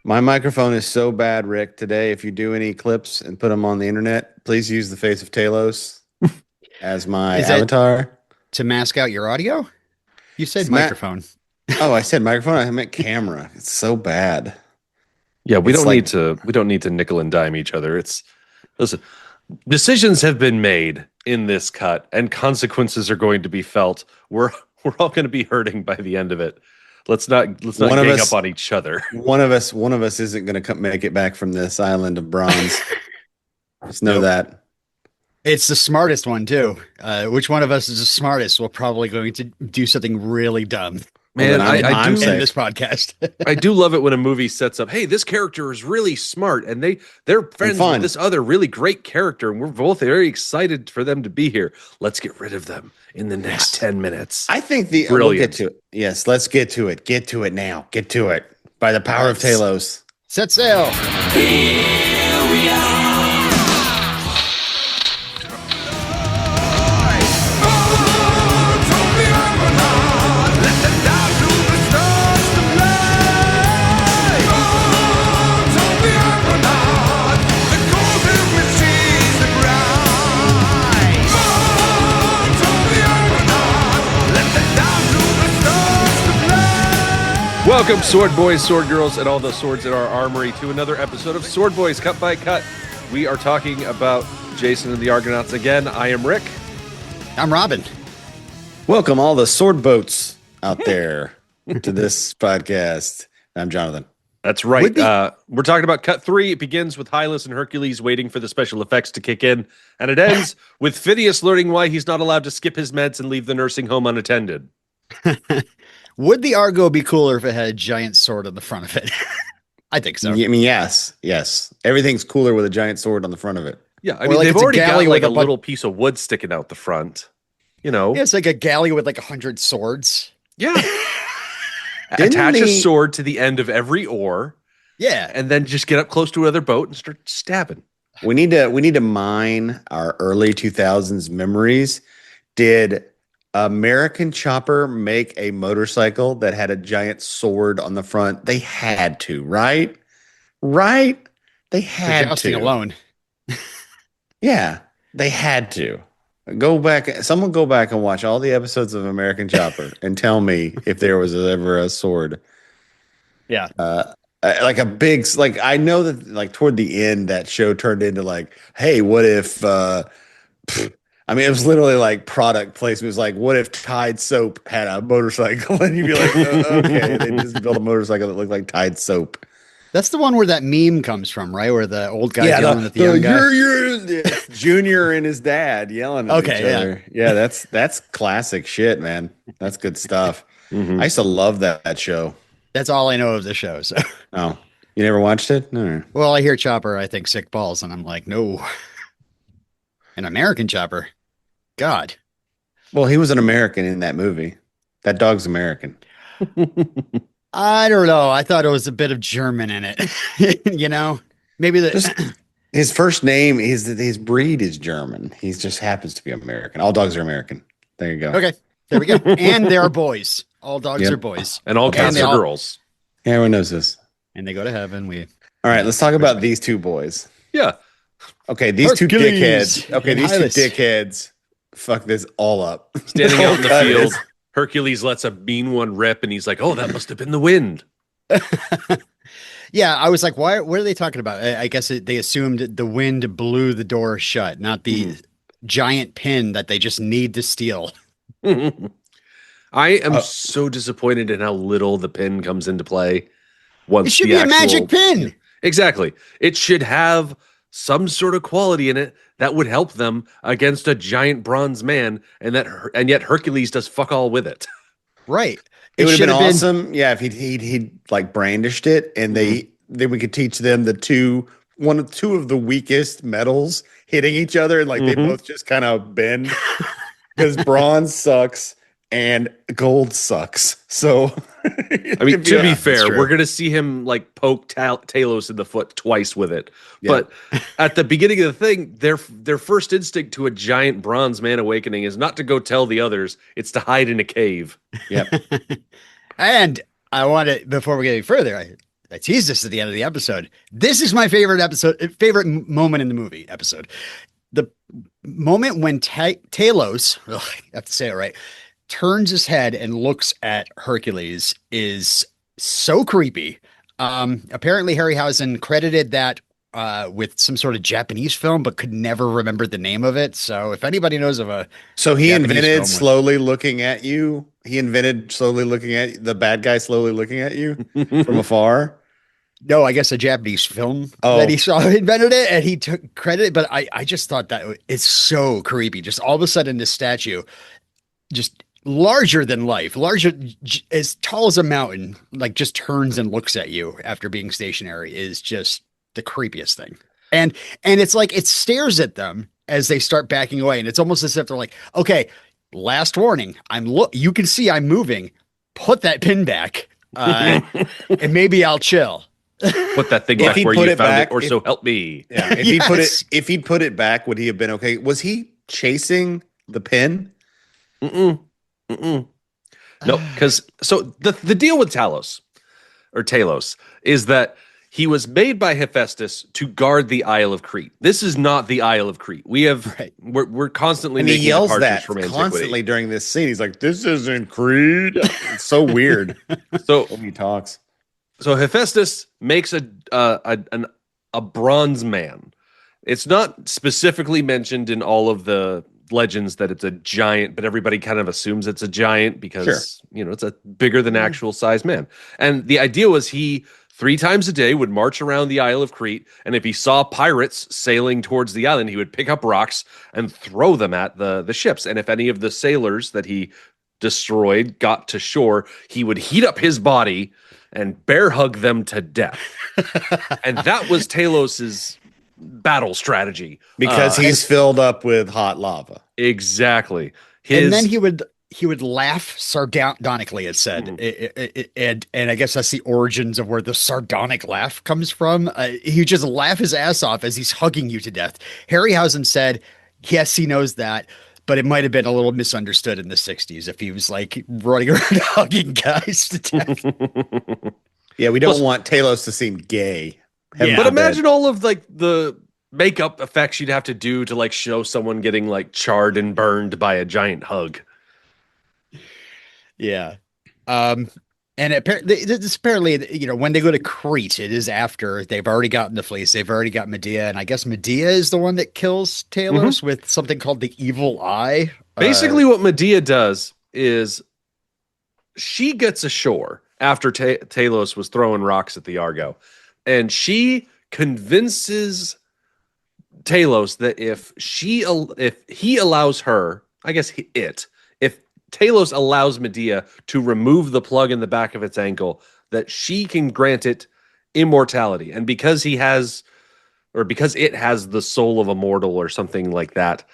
My microphone is so bad, Rick. Today, if you do any clips and put them on the internet, please use the face of Talos as my Is it avatar. to mask out your audio? You said Matt, microphone. oh, I said microphone. I meant camera. It's so bad. Yeah, we It's don't like need to we don't need to nickel and dime each other. It's listen, decisions have been made in this cut and consequences are going to be felt. We're all going to be hurting by the end of it. Let's not one of gang up us, on each other. one of us isn't going to make it back from this island of bronze. Just know Nope. that. It's the smartest one too. Which one of us is the smartest? We're probably going to do something really dumb Well, then Man, I, I'm I I'm do in this safe. podcast. I do love it when a movie sets up, hey, this character is really smart and they're And friends with fun. this other really great character, and we're both very excited for them to be here. Let's get rid of them in the next Yes. 10 minutes. I think we'll get Brilliant. to it. Yes, let's get to it. Get to it now. Get to it. By the power of Let's Talos. set sail. Welcome, Sword Boys, Sword Girls, and all the swords in our armory to another episode of Sword Boys Cut by Cut. We are talking about Jason and the Argonauts again. I am Rick. I'm Robin. Welcome all the sword boats out there to this podcast. I'm Jonathan. That's right. Would be We're talking about Cut 3. It begins with Hylas and Hercules waiting for the special effects to kick in, and it ends with Phineas learning why he's not allowed to skip his meds and leave the nursing home unattended. would the Argo be cooler if it had a giant sword on the front of it? I think so. I mean, yes. Everything's cooler with a giant sword on the front of it. Yeah, I Or mean, like they've it's a already got galley like with a a bunch. little piece of wood sticking out the front. You know? Yeah, it's like a galley with like 100 swords. Yeah. Didn't Attach a the sword to the end of every oar, Yeah. and then just get up close to another boat and start stabbing. we need to mine our early 2000s memories. Did American Chopper make a motorcycle that had a giant sword on the front? They had to, right? Right? They For had jousting to. alone. Yeah, they had to. Go back, someone go back and watch all the episodes of American Chopper and tell me if there was ever a sword. Yeah. Like a big, like I know that like toward the end that show turned into like, hey, what if I mean it was literally like product placement. It was like, what if Tide soap had a motorcycle? And you'd be like, okay, they just built a motorcycle that looked like Tide soap. That's the one where that meme comes from, right? Where the old guy's Yeah, yelling at the young guy. you're Junior and his dad yelling at each Okay, yeah. other. Yeah, that's classic shit, man. That's good stuff. Mhm. I used to love that show. That's all I know of the show. So, Oh, you never watched it? No. well, I hear Chopper, I think sick balls, and I'm like, no, an American Chopper. God. Well, he was an American in that movie. That dog's American. I don't know. I thought it was a bit of German in it. You know, maybe Just the his first name, his breed is German. He just happens to be American. All dogs are American. There you go. okay. There we go. And they are boys. All dogs Yep. are boys, And all Okay. cats And they are all- girls. Everyone knows this. and they go to heaven. We All right, let's talk about these two boys. Yeah. Okay, these two Hercules dickheads. Okay, and these two Hylas. dickheads fuck this all up. Standing out in the Cut field, is- Hercules lets a mean one rip, and he's like, oh, that must have been the wind. Yeah, I was like, why? What are they talking about? I guess they assumed the wind blew the door shut, not the giant pin that they just need to steal. I am Uh, so disappointed in how little the pin comes into play. Once It should the be a actual- magic pin. Exactly. It should have some sort of quality in it that would help them against a giant bronze man, and yet Hercules does fuck all with it. Right. It would have should been awesome, yeah, if he'd like brandished it, and then we could teach them two of the weakest metals hitting each other, and like they Mhm. both just kind of bend because bronze sucks and gold sucks. So, I mean, to be fair, true. we're going to see him like poke Talos in the foot twice with it. Yeah. But at the beginning of the thing, their first instinct to a giant bronze man awakening is not to go tell the others, it's to hide in a cave. Yep. And I want to, before we get any further, I teased this at the end of the episode. This is my favorite favorite moment in the movie episode. The moment when Talos, ugh, I have to say it right, turns his head and looks at Hercules is so creepy. Apparently Harryhausen credited that with some sort of Japanese film, but could never remember the name of it. So if anybody knows of a So he Japanese film invented with- slowly looking at you. He invented slowly looking at the bad guy slowly looking at you from afar. no, I guess a Japanese film Oh. that he saw invented it and he took credit. But I just thought that it's so creepy. Just all of a sudden, this statue, just larger than life, larger, as tall as a mountain, like just turns and looks at you after being stationary is just the creepiest thing. And it's like it stares at them as they start backing away. And it's almost as if they're like, okay, last warning. You can see I'm moving. Put that pin back. And maybe I'll chill. Put that thing If back he where put you it found back, it, or if- so help me. Yeah. If he'd put it back, would he have been okay? Was he chasing the pin? Mm-mm. Mm-mm. No, because so the deal with Talos is that he was made by Hephaestus to guard the Isle of Crete. This is not the Isle of Crete. We're constantly And he making yells departures that from constantly antiquity. during this scene. He's like, "This isn't Creed." It's so weird So when he talks. So Hephaestus makes a bronze man. It's not specifically mentioned in all of the legends that it's a giant, but everybody kind of assumes it's a giant because it's a bigger than actual size man. And the idea was he 3 times a day would march around the Isle of Crete, and if he saw pirates sailing towards the island, he would pick up rocks and throw them at the ships. And if any of the sailors that he destroyed got to shore, he would heat up his body and bear hug them to death. And that was Talos's battle strategy. Because he's filled up with hot lava. Exactly. And then he would laugh sardonically, it said. And I guess that's the origins of where the sardonic laugh comes from. He would just laugh his ass off as he's hugging you to death. Harryhausen said, yes, he knows that, but it might have been a little misunderstood in the 60s if he was like running around hugging guys to death. Yeah, we don't want Talos to seem gay. Heaven But forbid. imagine all of like the makeup effects you'd have to do to like show someone getting like charred and burned by a giant hug. Yeah. And apparently, when they go to Crete, it is after they've already gotten the fleece. They've already got Medea. And I guess Medea is the one that kills Talos with something called the evil eye. Basically, what Medea does is she gets ashore after Talos was throwing rocks at the Argo. And she convinces Talos that if he allows her, I guess if Talos allows Medea to remove the plug in the back of its ankle, that she can grant it immortality. And because it has the soul of a mortal or something like that,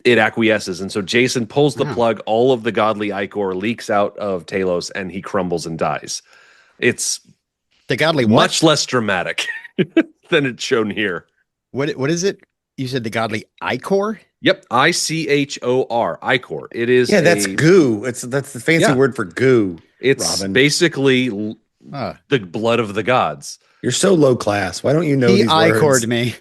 it acquiesces. And so Jason pulls the plug, all of the godly ichor leaks out of Talos, and he crumbles and dies. It's the godly much less dramatic than it's shown here. What is it? You said the godly ichor? Yep, Ichor, ichor. It is. Yeah, that's goo. That's the fancy word for goo. It's Robin. basically the blood of the gods. You're so low class. Why don't you know He these words? ichored me.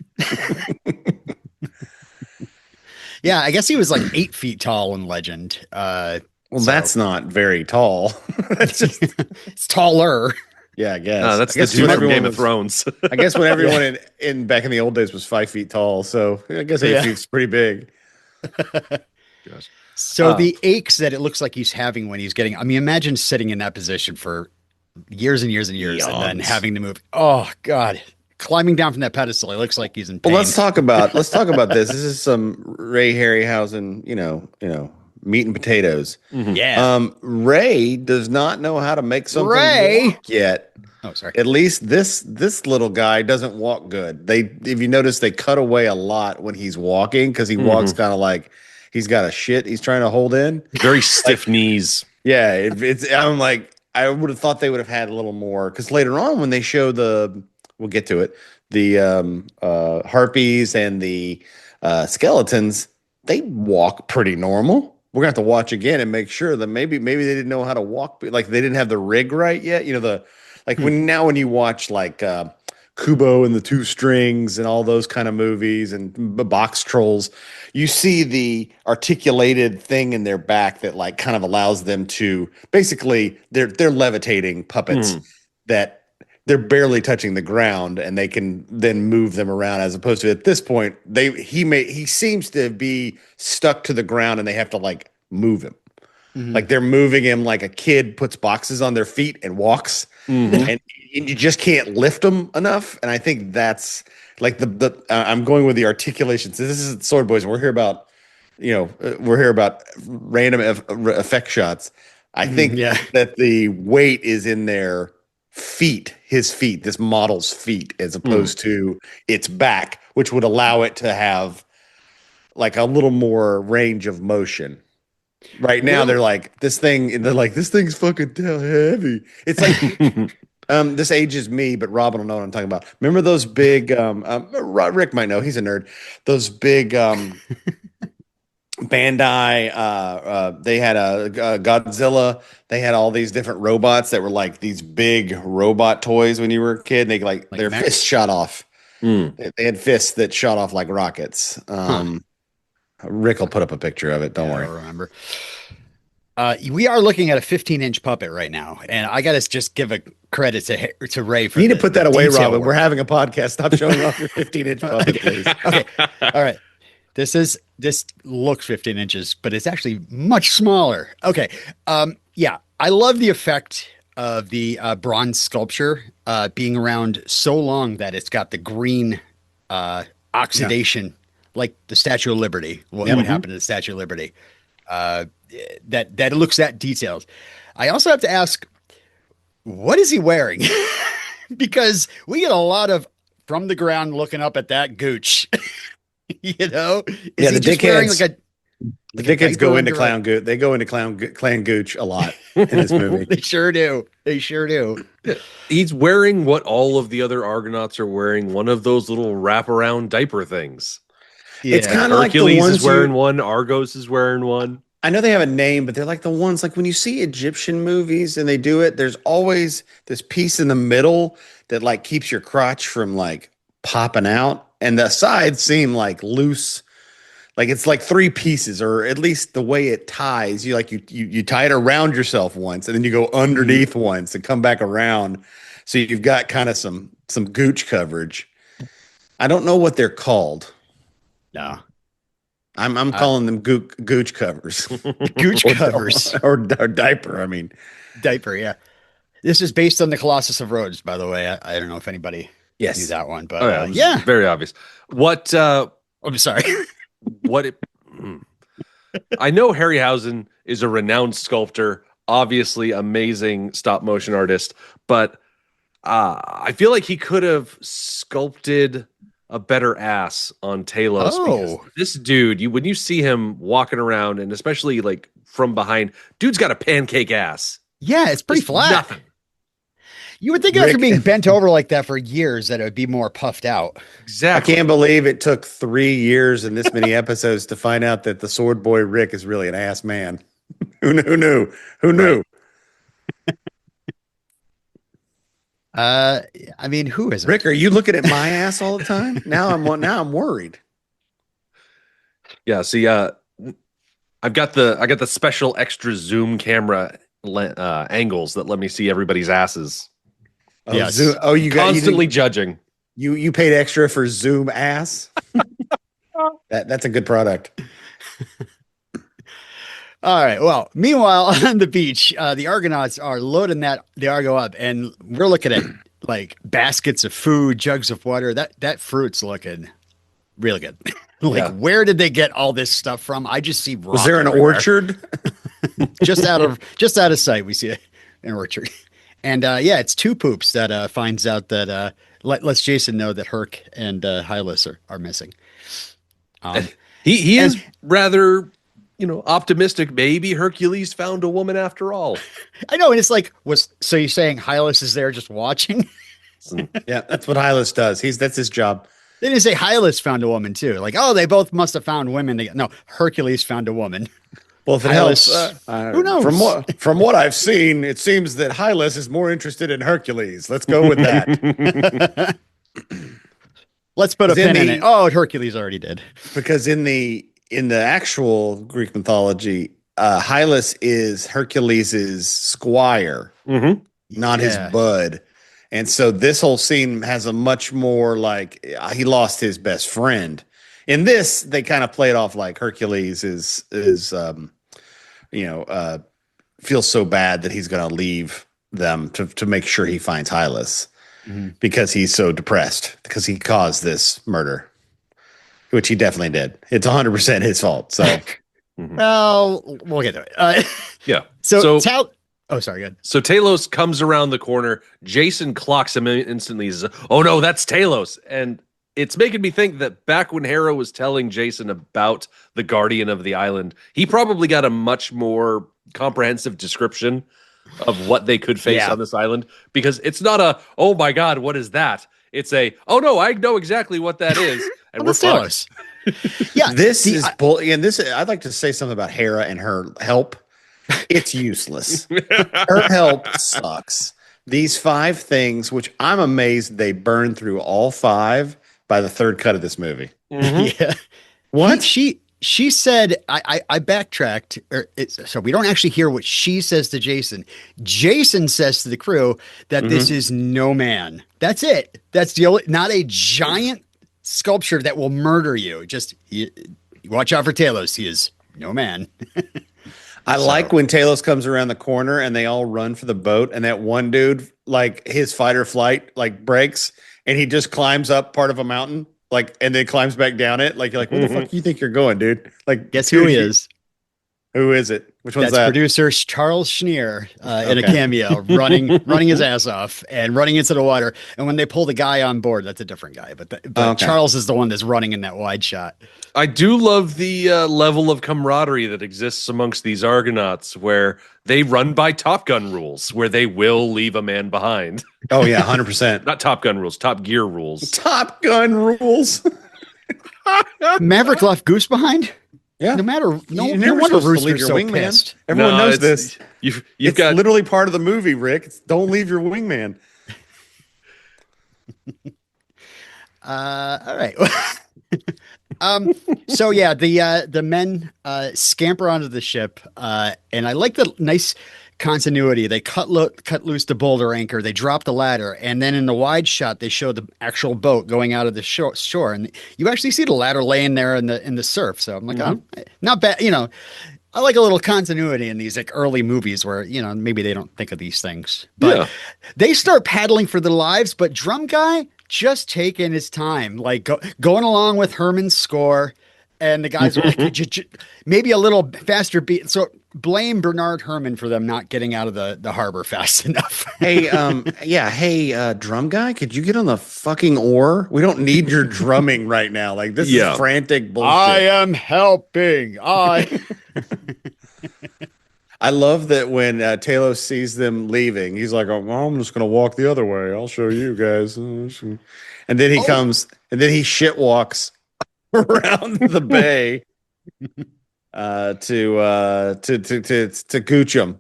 Yeah, I guess he was like 8 feet tall in legend. Well, that's not very tall. That's just, it's taller. yeah, I guess. That's I guess the dude when from Game everyone of Thrones. I guess when everyone in back in the old days was 5 feet tall, so I guess 8 feet's pretty big. Gosh. So the aches that it looks like he's having when he's getting, I mean, imagine sitting in that position for years and years and years and then having to move. Oh God. Climbing down from that pedestal. It looks like he's in pain. Well, let's talk about this. This is some Ray Harryhausen, meat and potatoes. Yeah. Ray does not know how to make something walk yet. Oh, sorry. At least this little guy doesn't walk good. If you notice, they cut away a lot when he's walking because he walks kind of like he's got a shit he's trying to hold in. Very stiff knees. Yeah, I'm like, I would have thought they would have had a little more because later on when they show we'll get to it, the harpies and the skeletons, they walk pretty normal. We're gonna have to watch again and make sure that maybe they didn't know how to walk, like they didn't have the rig right yet. Like when you watch like Kubo and the Two Strings and all those kind of movies and box trolls, you see the articulated thing in their back that like kind of allows them to basically they're levitating puppets that they're barely touching the ground and they can then move them around, as opposed to at this point he seems to be stuck to the ground and they have to like move him. Like they're moving him like a kid puts boxes on their feet and walks, and you just can't lift them enough. And I think that's like I'm going with the articulation. So this is Sword Boys, and we're here about random effect shots. I think that the weight is in their feet, his feet, this model's feet, as opposed to its back, which would allow it to have like a little more range of motion. Right now, they're like this thing's fucking heavy. It's like this ages me, but Robin will know what I'm talking about. Remember those big Rick might know, he's a nerd. Those big Bandai they had a Godzilla. They had all these different robots that were like these big robot toys when you were a kid. They like their fists shot off. They had fists that shot off like rockets. Rick will put up a picture of it. Don't worry. I remember. We are looking at a 15-inch puppet right now, and I got to just give a credit to Ray for. You need to put that away, Robin. Work. We're having a podcast. Stop showing off your 15-inch puppet, please. Okay, all right. This looks 15 inches, but it's actually much smaller. Okay, yeah, I love the effect of the bronze sculpture being around so long that it's got the green oxidation. Yeah. Like the Statue of Liberty, what happened to the Statue of Liberty? That it looks that detailed. I also have to ask, what is he wearing? Because we get a lot of from the ground looking up at that gooch. You know, is he just wearing like the dickheads go into clown gooch. They go into clan gooch a lot in this movie. They sure do. They sure do. He's wearing what all of the other Argonauts are wearing. One of those little wraparound diaper things. Yeah. It's kind of like Hercules is wearing one. Argos is wearing one. I know they have a name, but they're like the ones like when you see Egyptian movies and they do it, there's always this piece in the middle that like keeps your crotch from like popping out. And the sides seem like loose. Like it's like three pieces, or at least the way it ties. You tie it around yourself once and then you go underneath once and come back around. So you've got kind of some gooch coverage. I don't know what they're called. No, I'm calling them gooch covers, gooch covers, or diaper. I mean, diaper. Yeah, this is based on the Colossus of Rhodes, by the way. I don't know if anybody knew that one, but yeah, very obvious. What? I'm sorry. I know Harryhausen is a renowned sculptor, obviously amazing stop motion artist, but I feel like he could have sculpted a better ass on Talos. Oh, this dude, when you see him walking around, and especially like from behind, dude's got a pancake ass. Yeah, it's pretty flat. Nothing. You would think after being bent over like that for years that it would be more puffed out. Exactly. I can't believe it took 3 years and this many episodes to find out that the sword boy Rick is really an ass man. Who knew? Right. I mean, who is it? Rick, are you looking at my ass all the time? Now I'm worried. Yeah, see, I got the special extra zoom camera angles that let me see everybody's asses. Oh, yes. You constantly judging. You paid extra for Zoom ass. That's a good product. All right. Well, meanwhile, on the beach, the Argonauts are loading the Argo up, and we're looking at like baskets of food, jugs of water. That fruit's looking really good. Where did they get all this stuff from? I just see rock. Was there an orchard? just out of sight, we see an orchard. And it's Two Poops that finds out that lets Jason know that Herc and Hylas are missing. He is rather optimistic. Maybe Hercules found a woman after all. I know, and it's like, so you're saying Hylas is there just watching? Yeah, that's what Hylas does. That's his job. They didn't say Hylas found a woman too. Like, oh, they both must have found women. No, Hercules found a woman. Well, if it helps, Hylas, who from knows? what I've seen, it seems that Hylas is more interested in Hercules. Let's go with that. Let's put a Because in pin in it. the Oh, Hercules already did. because in the actual Greek mythology, Hylas is Hercules's squire, Hmm. not his Yeah. bud. And so this whole scene has a much more like he lost his best friend. In this, they kind of play it off like Hercules is you know feels so bad that he's going to leave them to make sure he finds Hylas Mhm. because he's so depressed because he caused this murder, which he definitely did. It's 100% his fault. So Hmm. Well, we'll get to it. Yeah. So, So oh, sorry, good. so Talos comes around the corner. Jason clocks him instantly. He says, "Oh no, that's Talos!" And it's making me think that back when Hera was telling Jason about the Guardian of the Island, he probably got a much more comprehensive description of what they could face Yeah. on this island, because it's not a "Oh my God, what is that?" It's a "Oh no, I know exactly what that is," and Oh, we're that's fucked. Talos. Yeah. this The, is bull. And this, I'd like to say something about Hera and her help. It's useless. Her help sucks. These five things, which I'm amazed they burned through all five by the third cut of this movie. Mhm. yeah. What? She said I backtracked so we don't actually hear what she says to Jason. Jason says to the crew that this Mhm. is no man. That's it. That's the only not a giant sculpture that will murder you. Just watch out for Talos. He is no man. I like So when Talos comes around the corner and they all run for the boat, and that one dude, like his fight or flight, like breaks, and he just climbs up part of a mountain, like, and then climbs back down it. Like, you're like, where the fuck Mhm. do you think you're going, dude? Like, guess who dude, he is? who is it? Which one's That's that? producer Charles Schneer in a Okay. cameo, running his ass off and running into the water. And when they pull the guy on board, that's a different guy. But Okay. Charles is the one that's running in that wide shot. I do love the level of camaraderie that exists amongst these Argonauts, where they run by Top Gun rules, where they will leave a man behind. Oh yeah, 100%. Not Top Gun rules, Top Gear rules. Top Gun rules. Maverick left Goose behind. Yeah. No matter You're no never wonder supposed to leave Rooster's your so wingman. pissed. Everyone No, knows it's- this. You've It's got literally part of the movie, Rick. Don't leave your wingman. All right. So yeah, the men scamper onto the ship, and I like the nice continuity. They cut loose the boulder anchor, they drop the ladder, and then in the wide shot they show the actual boat going out of the shore, and you actually see the ladder laying there in the surf. So I'm like, oh, not bad. I like a little continuity in these like early movies where maybe they don't think of these things, but Yeah. they start paddling for their lives. But Drum Guy just taking his time, like going along with Herman's score, and the guys are like, maybe a little faster beat. So blame Bernard Herrmann for them not getting out of the harbor fast enough. Hey, yeah, hey, drum guy, could you get on the fucking oar? We don't need your drumming right now. Like this Yeah. is frantic bullshit. I am helping. I love that when Talos sees them leaving, he's like, "Oh, well, I'm just gonna walk the other way. I'll show you guys." And then he comes, and then he shit walks around the bay to gooch him,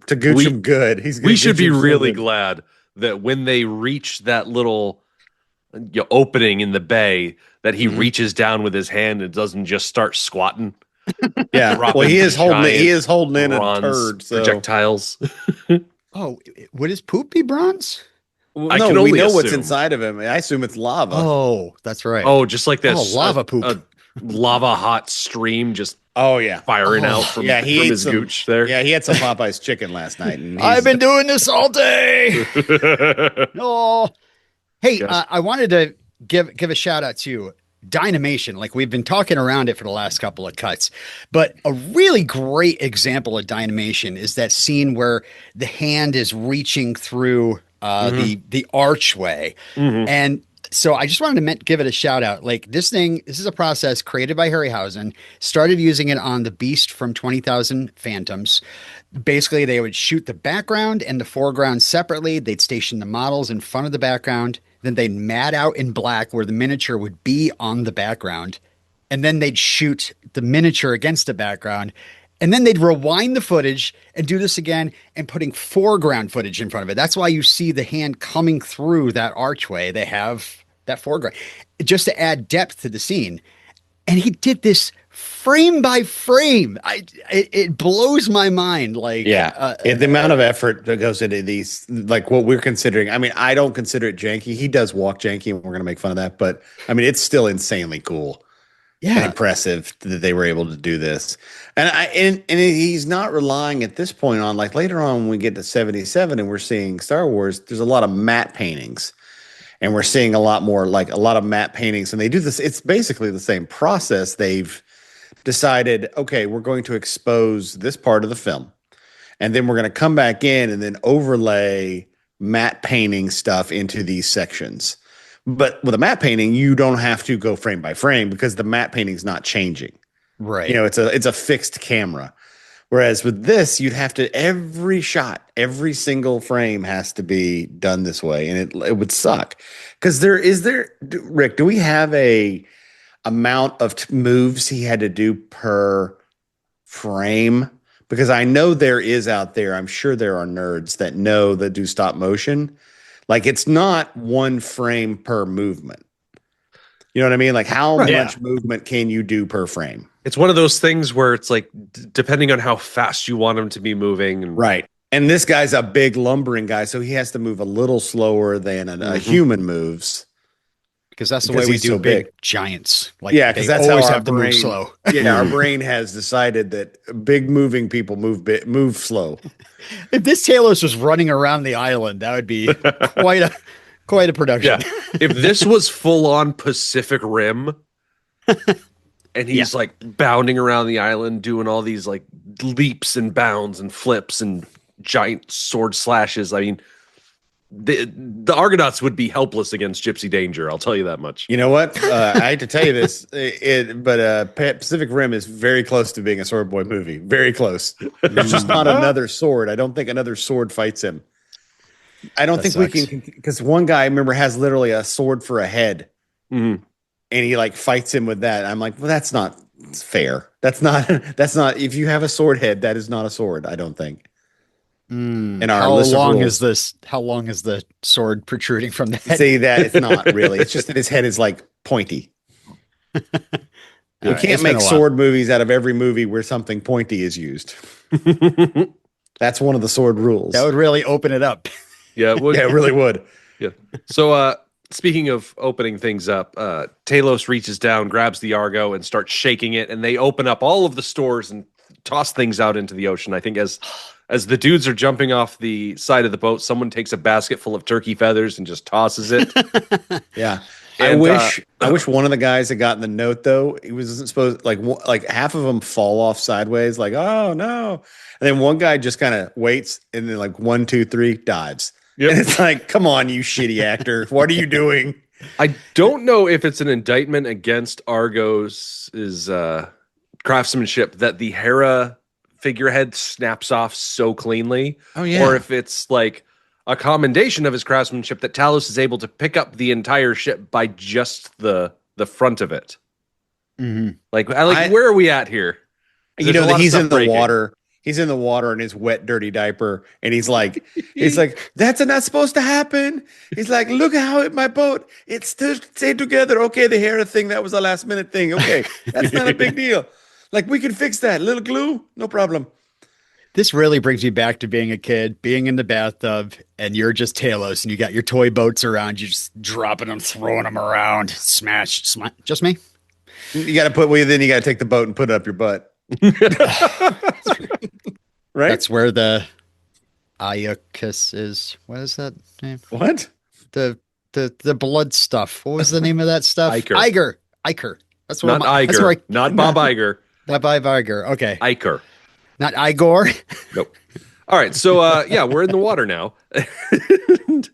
good. We should be really good. glad that when they reach that little opening in the bay, that he reaches down with his hand and doesn't just start squatting. Yeah, well, dropping he is holding in a bronze turd. So. projectiles. Oh, would his poop be bronze? Well, I no, can we only know what's assume. inside of him. I assume it's lava. Oh, that's right. Oh, just like this. lava poop. A lava hot stream just Oh, yeah. firing Oh, out from, Yeah, he from ate his some gooch there. Yeah, he had some Popeye's chicken last night, and I've been doing this all day. Oh, hey, Yes. I wanted to give a shout out to Dynamation. Like we've been talking around it for the last couple of cuts, but a really great example of Dynamation is that scene where the hand is reaching through the archway, Mhm. and so I just wanted to give it a shout out. Like this is a process created by Harryhausen. Started using it on the Beast from 20,000 Phantoms. Basically, they would shoot the background and the foreground separately. They'd station the models in front of the background. Then they'd mat out in black where the miniature would be on the background. And then they'd shoot the miniature against the background. And then they'd rewind the footage and do this again and putting foreground footage in front of it. That's why you see the hand coming through that archway. They have that foreground just to add depth to the scene. And he did this frame by frame. It blows my mind. Like, Yeah, the amount of effort that goes into these, like what we're considering. I mean, I don't consider it janky. He does walk janky, and we're gonna make fun of that. But I mean, it's still insanely cool and yeah, impressive that they were able to do this. And he's not relying at this point on, like, later on when we get to 77 and we're seeing Star Wars. There's a lot of matte paintings, and we're seeing a lot more, like a lot of matte paintings, and they do this. It's basically the same process. They've decided, okay, we're going to expose this part of the film, and then we're going to come back in and then overlay matte painting stuff into these sections. But with a matte painting, you don't have to go frame by frame because the matte painting's not changing. right. You know, it's a fixed camera. Whereas with this, you'd have to, every shot, every single frame has to be done this way, and it would suck. Because Rick, do we have a amount of moves he had to do per frame? Because I know there is out there, I'm sure there are nerds that do stop motion. Like, it's not one frame per movement. You know what I mean? Like, how Right. much movement can you do per frame? It's one of those things where it's like, depending on how fast you want him to be moving. And Right. And this guy's a big lumbering guy, so he has to move a little slower than a human moves. Because that's the Because way we he's do so big big. giants. Like, Yeah, because they that's how always our have to move brain, slow. yeah, our brain has decided that big moving people move slow. If this Talos was running around the island, that would be quite a production. Yeah. If this was full on Pacific Rim and he's like bounding around the island doing all these like leaps and bounds and flips and giant sword slashes, I mean, the Argonauts would be helpless against Gypsy Danger. I'll tell you that much. You know what? I hate to tell you this, but Pacific Rim is very close to being a Sword Boy movie. Very close. There's just not another sword. I don't think another sword fights him. I don't think we can, because one guy, I remember, has literally a sword for a head, and he like fights him with that. I'm like, well, that's not fair. That's not. If you have a sword head, that is not a sword. I don't think. In our How list of long rules. is this? How long is the sword protruding from the head? See, that it's not really. It's just that his head is like pointy. We It's can't been make a while. sword movies out of every movie where something pointy is used. That's one of the sword rules. That would really open it up. Yeah, it would. Yeah, it really would. Yeah. So, speaking of opening things up, Talos reaches down, grabs the Argo, and starts shaking it, and they open up all of the stores and toss things out into the ocean. I think as the dudes are jumping off the side of the boat, someone takes a basket full of turkey feathers and just tosses it. Yeah. And, I wish one of the guys had gotten the note, though. He wasn't supposed, like half of them fall off sideways, like, oh no. And then one guy just kind of waits, and then like 1, 2, 3 dives. Yep. And it's like, come on, you shitty actor. What are you doing? I don't know if it's an indictment against Argos' craftsmanship that the Hera figurehead snaps off so cleanly. Oh, yeah. Or if it's like a commendation of his craftsmanship that Talos is able to pick up the entire ship by just the front of it. Like, where are we at here? You know that he's in the water. He's in the water in his wet, dirty diaper, and he's like, that's not supposed to happen. He's like, look how my boat, it's still stayed together. Okay, the Hera thing, that was a last minute thing. Okay, that's not a big deal. Like, we can fix that. Little glue, no problem. This really brings me back to being a kid, being in the bathtub, and you're just Talos, and you got your toy boats around you, just dropping them, throwing them around, smash. Just me? You got to then you got to take the boat and put it up your butt. Right? That's where the Iacus is. What is that name? What? The blood stuff. What was the name of that stuff? Iker. Iker. That's what Not Iger. Not Bob Iger. Not Bob Iger. Okay. Iker. Not Igor. Nope. All right. So, we're in the water now.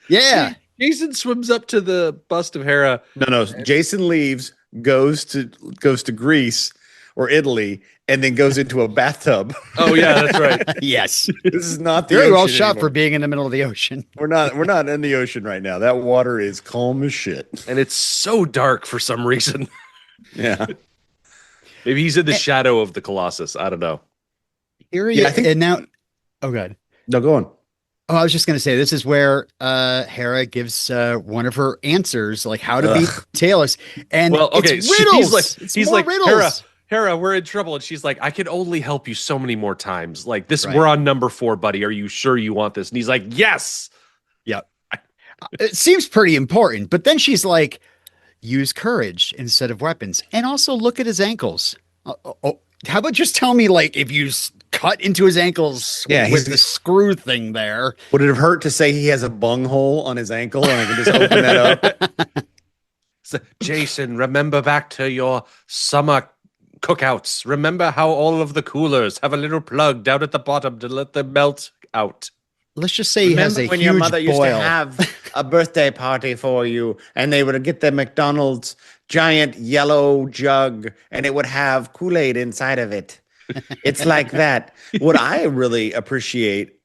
Yeah. Jason swims up to the bust of Hera. No. Jason leaves, goes to Greece or Italy, and then goes into a bathtub. Oh yeah, that's right. Yes. This is not the Very ocean well shot anymore. for being in the middle of the ocean. We're not in the ocean right now. That water is calm as shit. And it's so dark for some reason. Yeah. Maybe he's in the shadow of the Colossus. I don't know. Here Yeah, he I think. and now. Oh, God. No, go on. Oh, I was just going to say this is where Hera gives one of her answers, like how to beat Ugh. Talos, and Well, it's okay, riddles. It's he's more like, Hera, riddles. Hera, we're in trouble, and she's like, I can only help you so many more times. Like this, we're Right. on number 4, buddy. Are you sure you want this? And he's like, yes. Yeah. It seems pretty important, but then she's like, use courage instead of weapons, and also look at his ankles. How about just tell me, like, if you cut into his ankles Yeah, with the screw thing there? Would it have hurt to say he has a bunghole on his ankle and I can just open that up? So, Jason, remember back to your summer cookouts. Remember how all of the coolers have a little plug down at the bottom to let them melt out. Let's just say he has a When your huge mother used to boil. have a birthday party for you and they would get the McDonald's giant yellow jug and it would have Kool-Aid inside of it. It's like that. What I really appreciate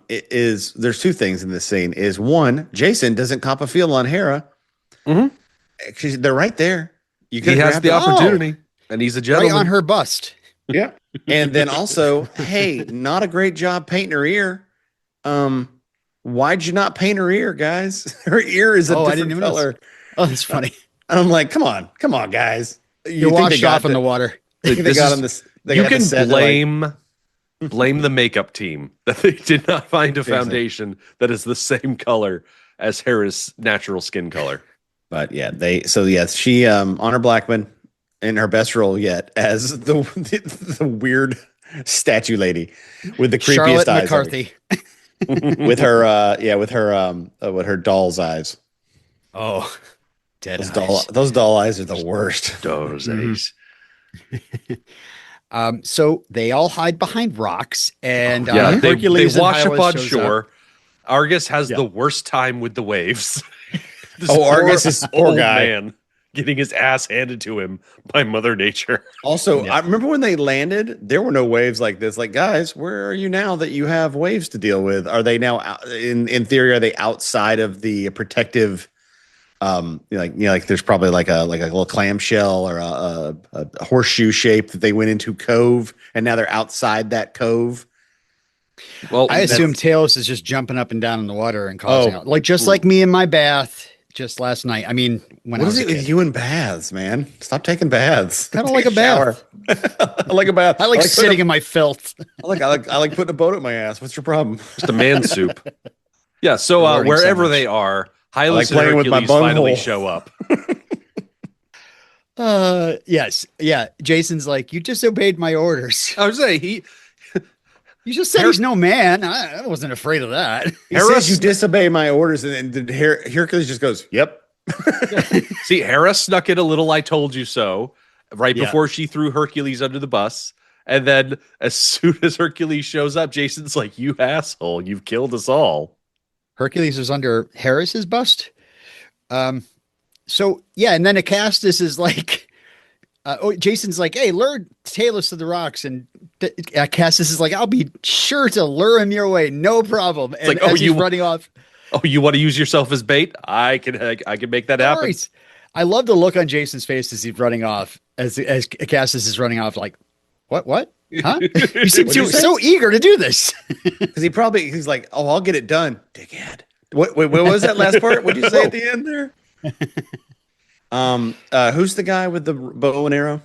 is there's two things in this scene. Is one, Jason doesn't cop a feel on Hera. Mhm. They're right there. You He could has grab the them. opportunity, and he's a right gentleman. on her bust. Yeah. And then also, hey, not a great job painting her ear. Why'd you not paint her ear, guys? Her ear is a I didn't different even color. notice. Oh, that's funny. And I'm like, come on, guys. You think washed off in the water. you think they This got is- on this? They You got the can set, they're like, blame the makeup team that they did not find a Seriously. foundation that is the same color as Hera's natural skin color. But yeah, she Honor Blackman in her best role yet as the weird statue lady with the creepiest Charlotte eyes ever. McCarthy. with her doll's eyes. Oh, dead Those eyes. those doll eyes are the worst. Those Mhm. days. So they all hide behind rocks, and Yeah, they Hercules and wash up Hylas on shows shore. Argus has Yeah. the worst time with the waves. This Argus poor is poor old guy. man getting his ass handed to him by Mother Nature. Also, Yeah. I remember when they landed, there were no waves like this. Like, guys, where are you now that you have waves to deal with? Are they now in theory? Are they outside of the protective? Like there's probably like a little clamshell or a horseshoe shape that they went into cove, and now they're outside that cove. Well, I assume Talos is just jumping up and down in the water and causing Oh. out, like just like me in my bath just last night. I mean, when What I is was it a with kid. you and baths, man? Stop taking baths. Kinda Take like a shower. I like a bath. I like putting sitting in my filth. I like putting a boat up my ass. What's your problem? just a man soup. Yeah, so You're learning so wherever much. they are, Hylas like and playing with my Hercules finally bunghole. show up. Yes, yeah. Jason's like, you disobeyed my orders. I would say You just said he's no man. I wasn't afraid of that. He Hera says you disobey my orders, and then Hercules just goes, "Yep." Hera snuck in a little "I told you so" right Yeah. before she threw Hercules under the bus. And then as soon as Hercules shows up, Jason's like, "You asshole, you've killed us all." Hercules is under Harris's bust. So yeah, and then Acastus is like, Jason's like, hey, lure Talos to the rocks, and Acastus is like, I'll be sure to lure him your way, no problem. And like, as he's running off, Oh, you want to use yourself as bait? I can make that no happen. worries. I love the look on Jason's face as he's running off, as Acastus is running off, like, what? Huh? You seem What'd you say? so eager to do this. Because he's like, "Oh, I'll get it done, dickhead." What was that last part? What'd you say at the end there? Who's the guy with the bow and arrow?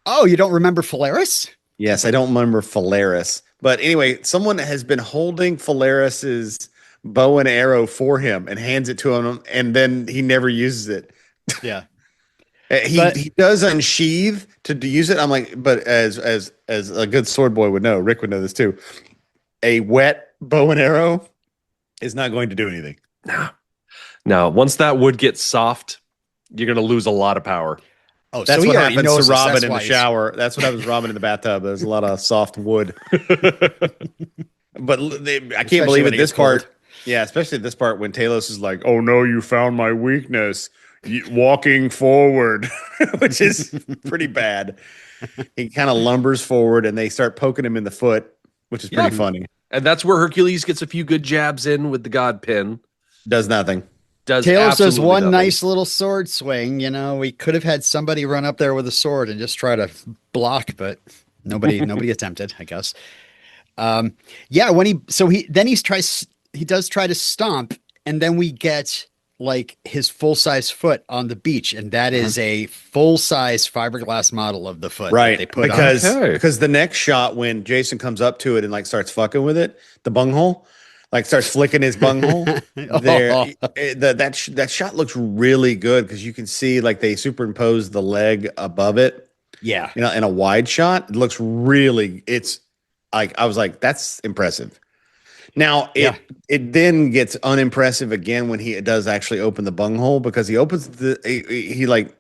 Oh, you don't remember Phalaris? Yes, I don't remember Phalaris, but anyway, someone has been holding Phalaris's bow and arrow for him and hands it to him, and then he never uses it. Yeah. He does unsheathe to use it. I'm like, but as a good sword boy would know, Rick would know this too. A wet bow and arrow is not going to do anything. Now, once that wood gets soft, you're going to lose a lot of power. Oh, That's so what he already happens knows to this. Robin That's in the why he's- shower. That's what happens to Robin in the bathtub. There's a lot of soft wood. But I can't believe when it. it This gets part, cold. yeah, especially this part when Talos is like, "Oh no, you found my weakness, walking forward," which is pretty bad. He kind of lumbers forward, and they start poking him in the foot, which is pretty Yeah. funny. And that's where Hercules gets a few good jabs in with the god pin. Does nothing. Talos Talos does one nice little sword swing. You know, we could have had somebody run up there with a sword and just try to block, but Nobody attempted, I guess. Yeah, when he does try to stomp, and then we get like his full-size foot on the beach, and that is a full-size fiberglass model of the foot that they Right. put on. Because the next shot when Jason comes up to it and like starts fucking with it, the bunghole, like starts flicking his bunghole. That shot looks really good because you can see like they superimpose the leg above it. Yeah. You know, in a wide shot. It looks really it's like I was like, that's impressive. Now it then gets unimpressive again when he does actually open the bunghole because he opens he like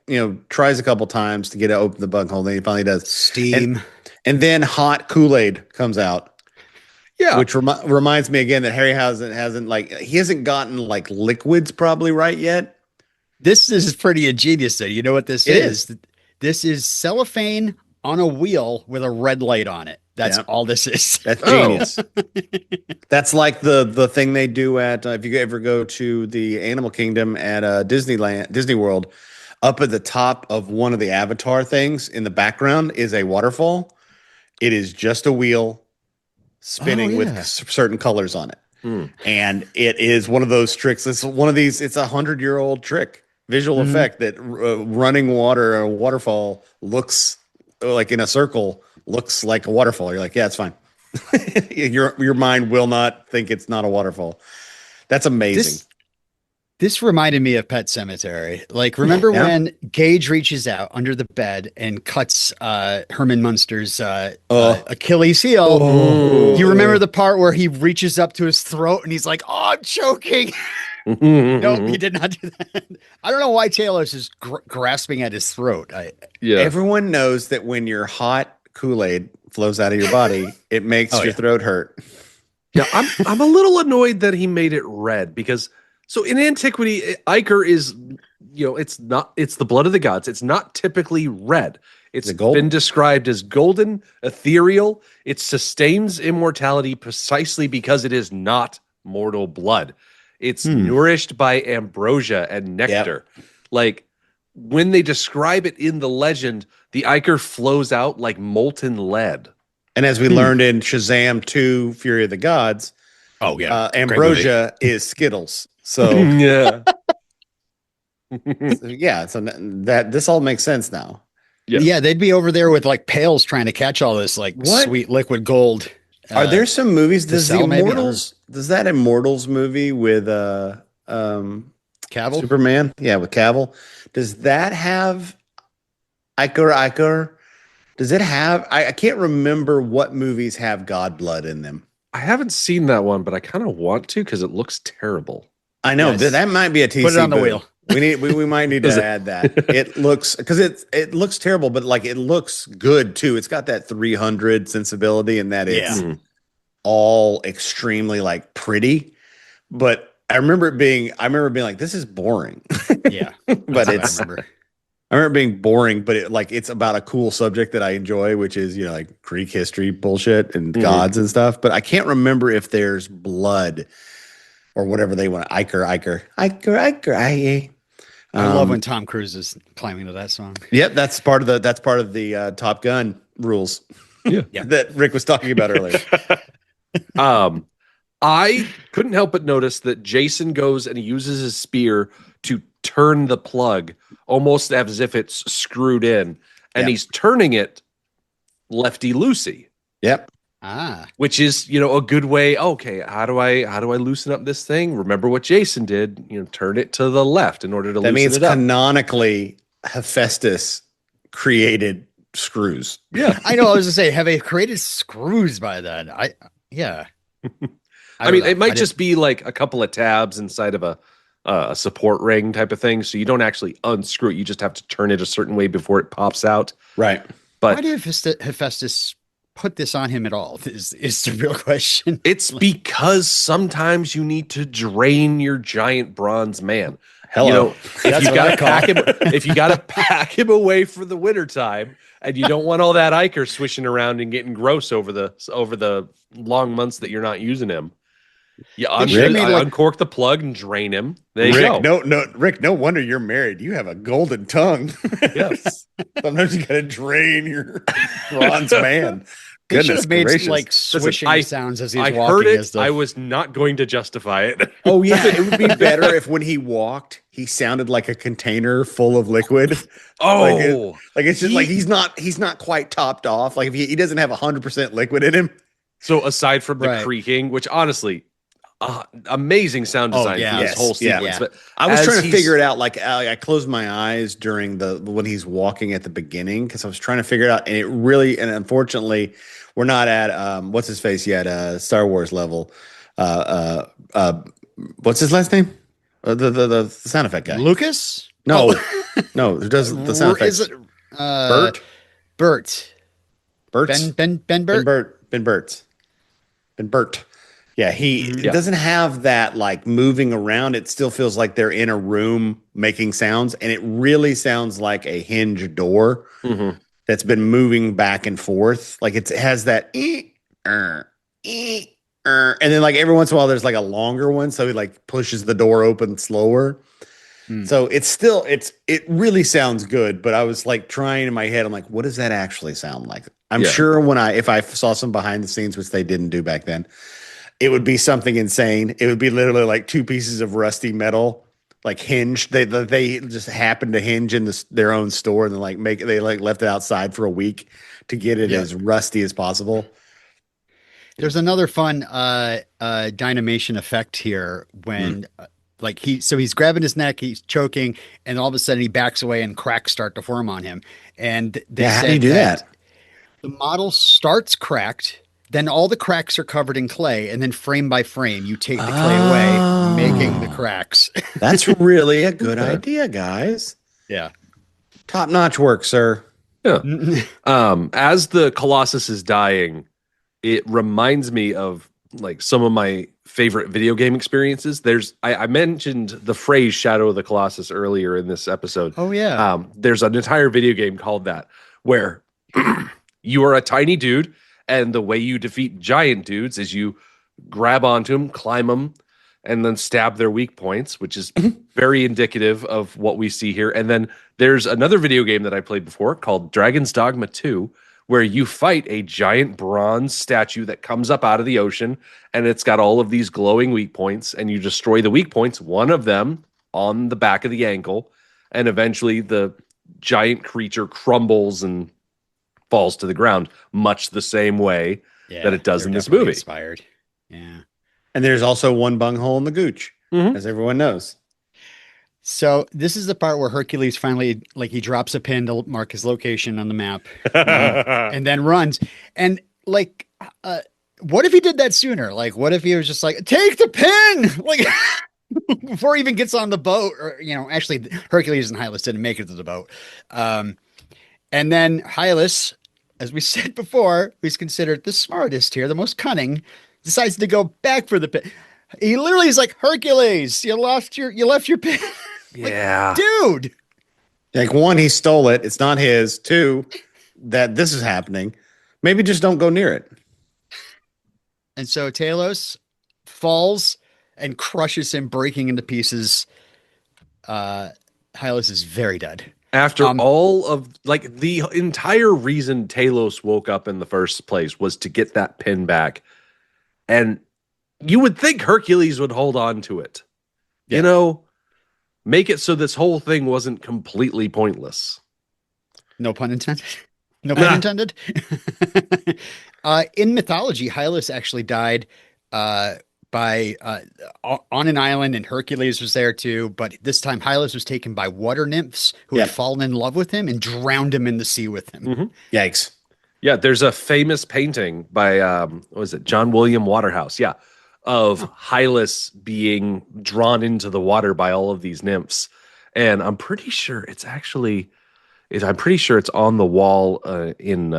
tries a couple times to get to open the bunghole, then he finally does. Steam, and then hot Kool-Aid comes out. Yeah, which reminds me again that Harry hasn't like he hasn't gotten like liquids probably right yet. This is pretty ingenious though. You know what this is? This is cellophane on a wheel with a red light on it. That's all this is. That's genius. That's like the thing they do at if you ever go to the Animal Kingdom at Disney World, up at the top of one of the Avatar things in the background is a waterfall. It is just a wheel spinning with certain colors on it. And it is one of those tricks. It's one of these, it's 100-year-old trick, visual effect that running water or a waterfall looks like in a circle looks like a waterfall. You're like, yeah, it's fine. your mind will not think it's not a waterfall. That's amazing. This reminded me of Pet Sematary. Like, remember when Gage reaches out under the bed and cuts Herman Munster's Achilles heel? Do you remember the part where he reaches up to his throat and he's like, "Oh, I'm choking." No, he did not do that. I don't know why Taylor's is grasping at his throat. Everyone knows that when your hot Kool-Aid flows out of your body, it makes your throat hurt. Yeah, I'm a little annoyed that he made it red because so in antiquity, ichor is it's the blood of the gods. It's not typically red. It's been described as golden, ethereal. It sustains immortality precisely because it is not mortal blood. It's nourished by ambrosia and nectar. Yep. Like when they describe it in the legend, the ichor flows out like molten lead. And as we learned in Shazam 2, Fury of the Gods, ambrosia is Skittles. So yeah. So that this all makes sense now. Yeah, they'd be over there with like pails trying to catch all this like sweet liquid gold. Are there some movies? Does that Immortals movie with Cavill? Superman? Yeah, with Cavill. Does that have ichor? Does it have I can't remember what movies have god blood in them. I haven't seen that one, but I kind of want to because it looks terrible. I know that might be a TC. Put it on the wheel. We might need to add that. It looks because it looks terrible, but like it looks good too. It's got that 300 sensibility, and that it's all extremely like pretty. But I remember being like, this is boring. Yeah, but I remember being boring, but it's about a cool subject that I enjoy, which is like Greek history bullshit and gods and stuff. But I can't remember if there's blood or whatever they want. Ichor. I love when Tom Cruise is climbing to that song. Yep, that's part of the Top Gun rules. Yeah. That Rick was talking about earlier. I couldn't help but notice that Jason goes and he uses his spear to turn the plug almost as if it's screwed in, and he's turning it lefty loosey. Yep. Which is, a good way. Okay, how do I loosen up this thing? Remember what Jason did, turn it to the left in order to loosen it up. That means canonically Hephaestus created screws. Yeah. I know, I was gonna say, have they created screws by then? I mean, it might just be like a couple of tabs inside of a support ring type of thing, so you don't actually unscrew it. You just have to turn it a certain way before it pops out. Right. But why did Hephaestus put this on him at all is the real question. It's because sometimes you need to drain your giant bronze man. Hello. If you got to pack him away for the wintertime and you don't want all that ichor swishing around and getting gross over the long months that you're not using him, You They should have made like uncork the plug and drain him. There you Rick, go. Rick, no wonder you're married. You have a golden tongue. Yes. Sometimes you gotta drain your bronze man. they should Goodness have made gracious. like swishing I- sounds as he's I walking. heard it. As the I was not going to justify it. Oh yeah, it would be better if when he walked, he sounded like a container full of liquid. Oh, Like it's just like he's not quite topped off. Like if he doesn't have 100% liquid in him. so aside from the Right. creaking, which honestly, amazing sound Oh, design yeah. for this Yes, whole yeah. sequence. But I was as trying to he's- figure it out. Like I closed my eyes during when he's walking at the beginning because I was trying to figure it out, and it really and unfortunately we're not at what's his face yet Star Wars level. What's his last name? The sound effect guy. Lucas. No, no, who does the sound effects? Is it Bert? Bert. Bert's? Ben Ben Bert. Bert. Ben Bert's. Ben Bert. Yeah, he Yeah. doesn't have that like moving around. It still feels like they're in a room making sounds, and it really sounds like a hinge door Mhm. that's been moving back and forth. Like it has that and then like every once in a while there's like a longer one, so he like pushes the door open slower. So it really sounds good, but I was like trying in my head, I'm like, what does that actually sound like? I'm Yeah. sure if I saw some behind the scenes, which they didn't do back then, it would be something insane. It would be literally like two pieces of rusty metal, like hinged. They just happened to hinge in their own store and they left it outside for a week to get it as rusty as possible. There's another fun dynamation effect here when like he's grabbing his neck, he's choking, and all of a sudden he backs away and cracks start to form on him. And they Yeah, how do said you do that? the model starts cracked, then all the cracks are covered in clay, and then frame by frame you take the clay away, making the cracks. That's really a good idea, guys. Yeah. Top notch work, sir. Yeah. As the Colossus is dying, it reminds me of like some of my favorite video game experiences. I mentioned the phrase Shadow of the Colossus earlier in this episode. Oh yeah. There's an entire video game called that where you are a tiny dude, and the way you defeat giant dudes is you grab onto them, climb them, and then stab their weak points, which is very indicative of what we see here. And then there's another video game that I played before called Dragon's Dogma 2, where you fight a giant bronze statue that comes up out of the ocean, and it's got all of these glowing weak points, and you destroy the weak points, one of them on the back of the ankle, and eventually the giant creature crumbles and falls to the ground, much the same way that it does they're in this definitely movie. Inspired. Yeah. And there's also one bunghole in the gooch, Mhm. as everyone knows. So this is the part where Hercules finally, like, he drops a pin to mark his location on the map, and then runs. And like, what if he did that sooner? Like, what if he was just like, take the pin, like, before he even gets on the boat? Or actually, Hercules and Hylas didn't make it to the boat. And then Hylas, as we said before, who's considered the smartest here, the most cunning, decides to go back for the pin. He literally is like, Hercules, you left your pin. Yeah. Dude. Like one, he stole it. It's not his. Two, that this is happening. Maybe just don't go near it. And so Talos falls and crushes him, breaking into pieces. Hylas is very dead. After all of like the entire reason Talos woke up in the first place was to get that pin back. And you would think Hercules would hold on to it. Yeah. Make it so this whole thing wasn't completely pointless. No pun intended. No pun intended. In mythology, Hylas actually died on an island, and Hercules was there too. But this time, Hylas was taken by water nymphs who had fallen in love with him and drowned him in the sea with him. Mm-hmm. Yikes. Yeah, there's a famous painting by what was it, John William Waterhouse? Yeah, of Hylas being drawn into the water by all of these nymphs, and I'm pretty sure it's on the wall in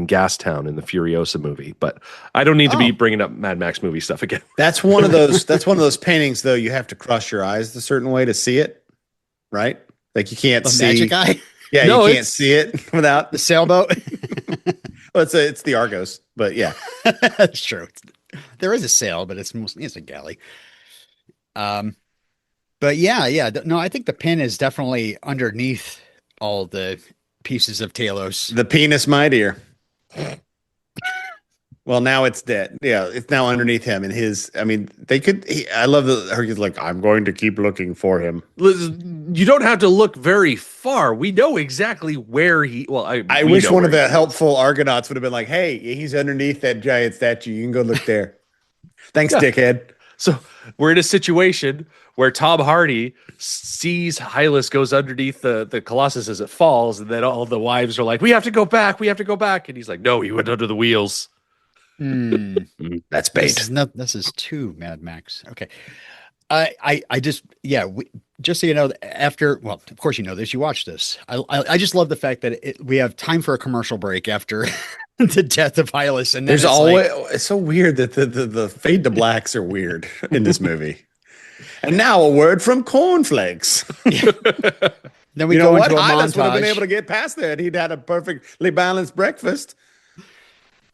Gastown in the Furiosa movie. But I don't need to be bringing up Mad Max movie stuff again. That's one of those. That's one of those paintings, though. You have to cross your eyes a certain way to see it, right? Like you can't The see. magic eye, Yeah, No, you can't see it without. the sailboat. Well, it's the Argos, but yeah. That's true. There is a sail, but it's a galley. Um, but yeah. No, I think the pin is definitely underneath all the pieces of Talos. The penis, my dear. Well, now it's dead. Yeah, it's now underneath him and his. I mean, they could. I love the Hercules. Like, I'm going to keep looking for him. You don't have to look very far. We know exactly where he. Well, I we wish know one where of the he is. helpful Argonauts would have been like, "Hey, he's underneath that giant statue. You can go look there." Thanks, Yeah. dickhead. So we're in a situation where Tom Hardy sees Hylas goes underneath the Colossus as it falls, and then all the wives are like, "We have to go back. We have to go back." And he's like, "No, he went under the wheels." Hmm. That's This bait. is not. This is too Mad Max. Okay. I just, yeah. Just so you know, after, well, of course you know this. You watched this. I just love the fact that we have time for a commercial break after the death of Hylas, and then There's it's always. like, It's so weird that the fade to blacks are weird in this movie. And now a word from Cornflakes. then we You know go what? into a Hylas would have been montage, able to get past that. He'd had a perfectly balanced breakfast.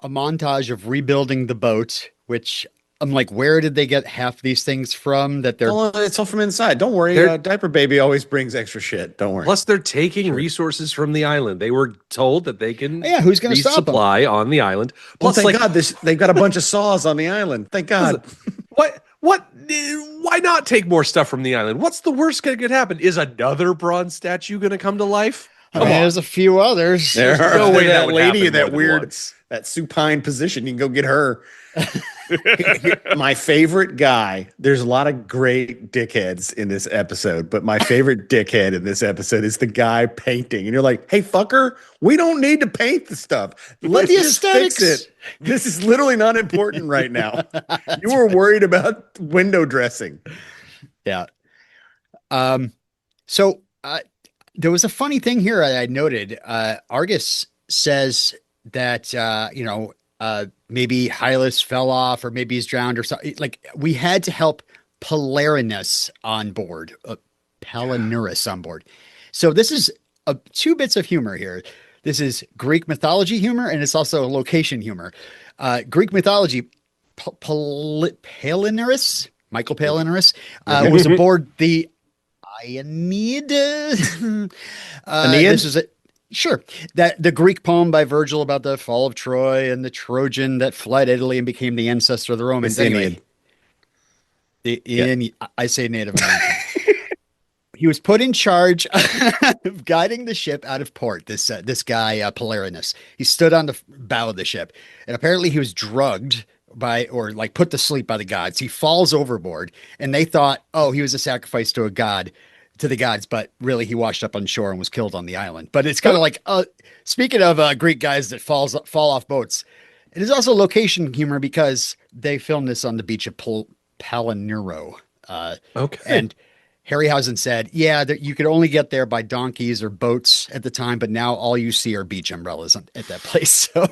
of rebuilding the boat, which I'm like, where did they get half these things from? That they're It's all from inside. Don't worry. They're- Diaper Baby always brings extra shit. Don't worry. Plus, they're taking resources from the island. They were told that they can yeah, who's going to stop them? resupply on the island. Well, Plus, thank like, God they've got a bunch of saws on the island. Thank God. what? Why not take more stuff from the island? What's the worst that could happen? Is another bronze statue going to come to life? I mean, there's a few others. There are no way that that would lady happen in that more than weird, once. that supine position. You can go get her. My favorite guy. There's a lot of great dickheads in this episode, but my favorite dickhead in this episode is the guy painting. And you're like, "Hey, fucker, we don't need to paint the stuff. Let's the just fix aesthetics. it. This is literally not important right now. You were worried about window dressing." Yeah. So there was a funny thing here I noted. Argus says that maybe Hylas fell off or maybe he's drowned or something. Like we had to help Polarinus on board, Palinurus on board. So this is two bits of humor here. This is Greek mythology humor and it's also location humor. Greek mythology, Palinurus, Michael Palinurus, was aboard the Aeneid. Aeneid? This is it. Sure. That the Greek poem by Virgil about the fall of Troy and the Trojan that fled Italy and became the ancestor of the Romans. It's Anyway, I say Native American. He was put in charge of guiding the ship out of port. This guy Polarinus. He stood on the bow of the ship, and apparently he was drugged by or like put to sleep by the gods. He falls overboard, and they thought, oh, he was a sacrifice to a god, to the gods, but really he washed up on shore and was killed on the island. But it's kind of like speaking of Greek guys that fall off boats. It is also location humor because they filmed this on the beach of Palinuro. Okay. And Harryhausen said, yeah, that you could only get there by donkeys or boats at the time, but now all you see are beach umbrellas at that place. So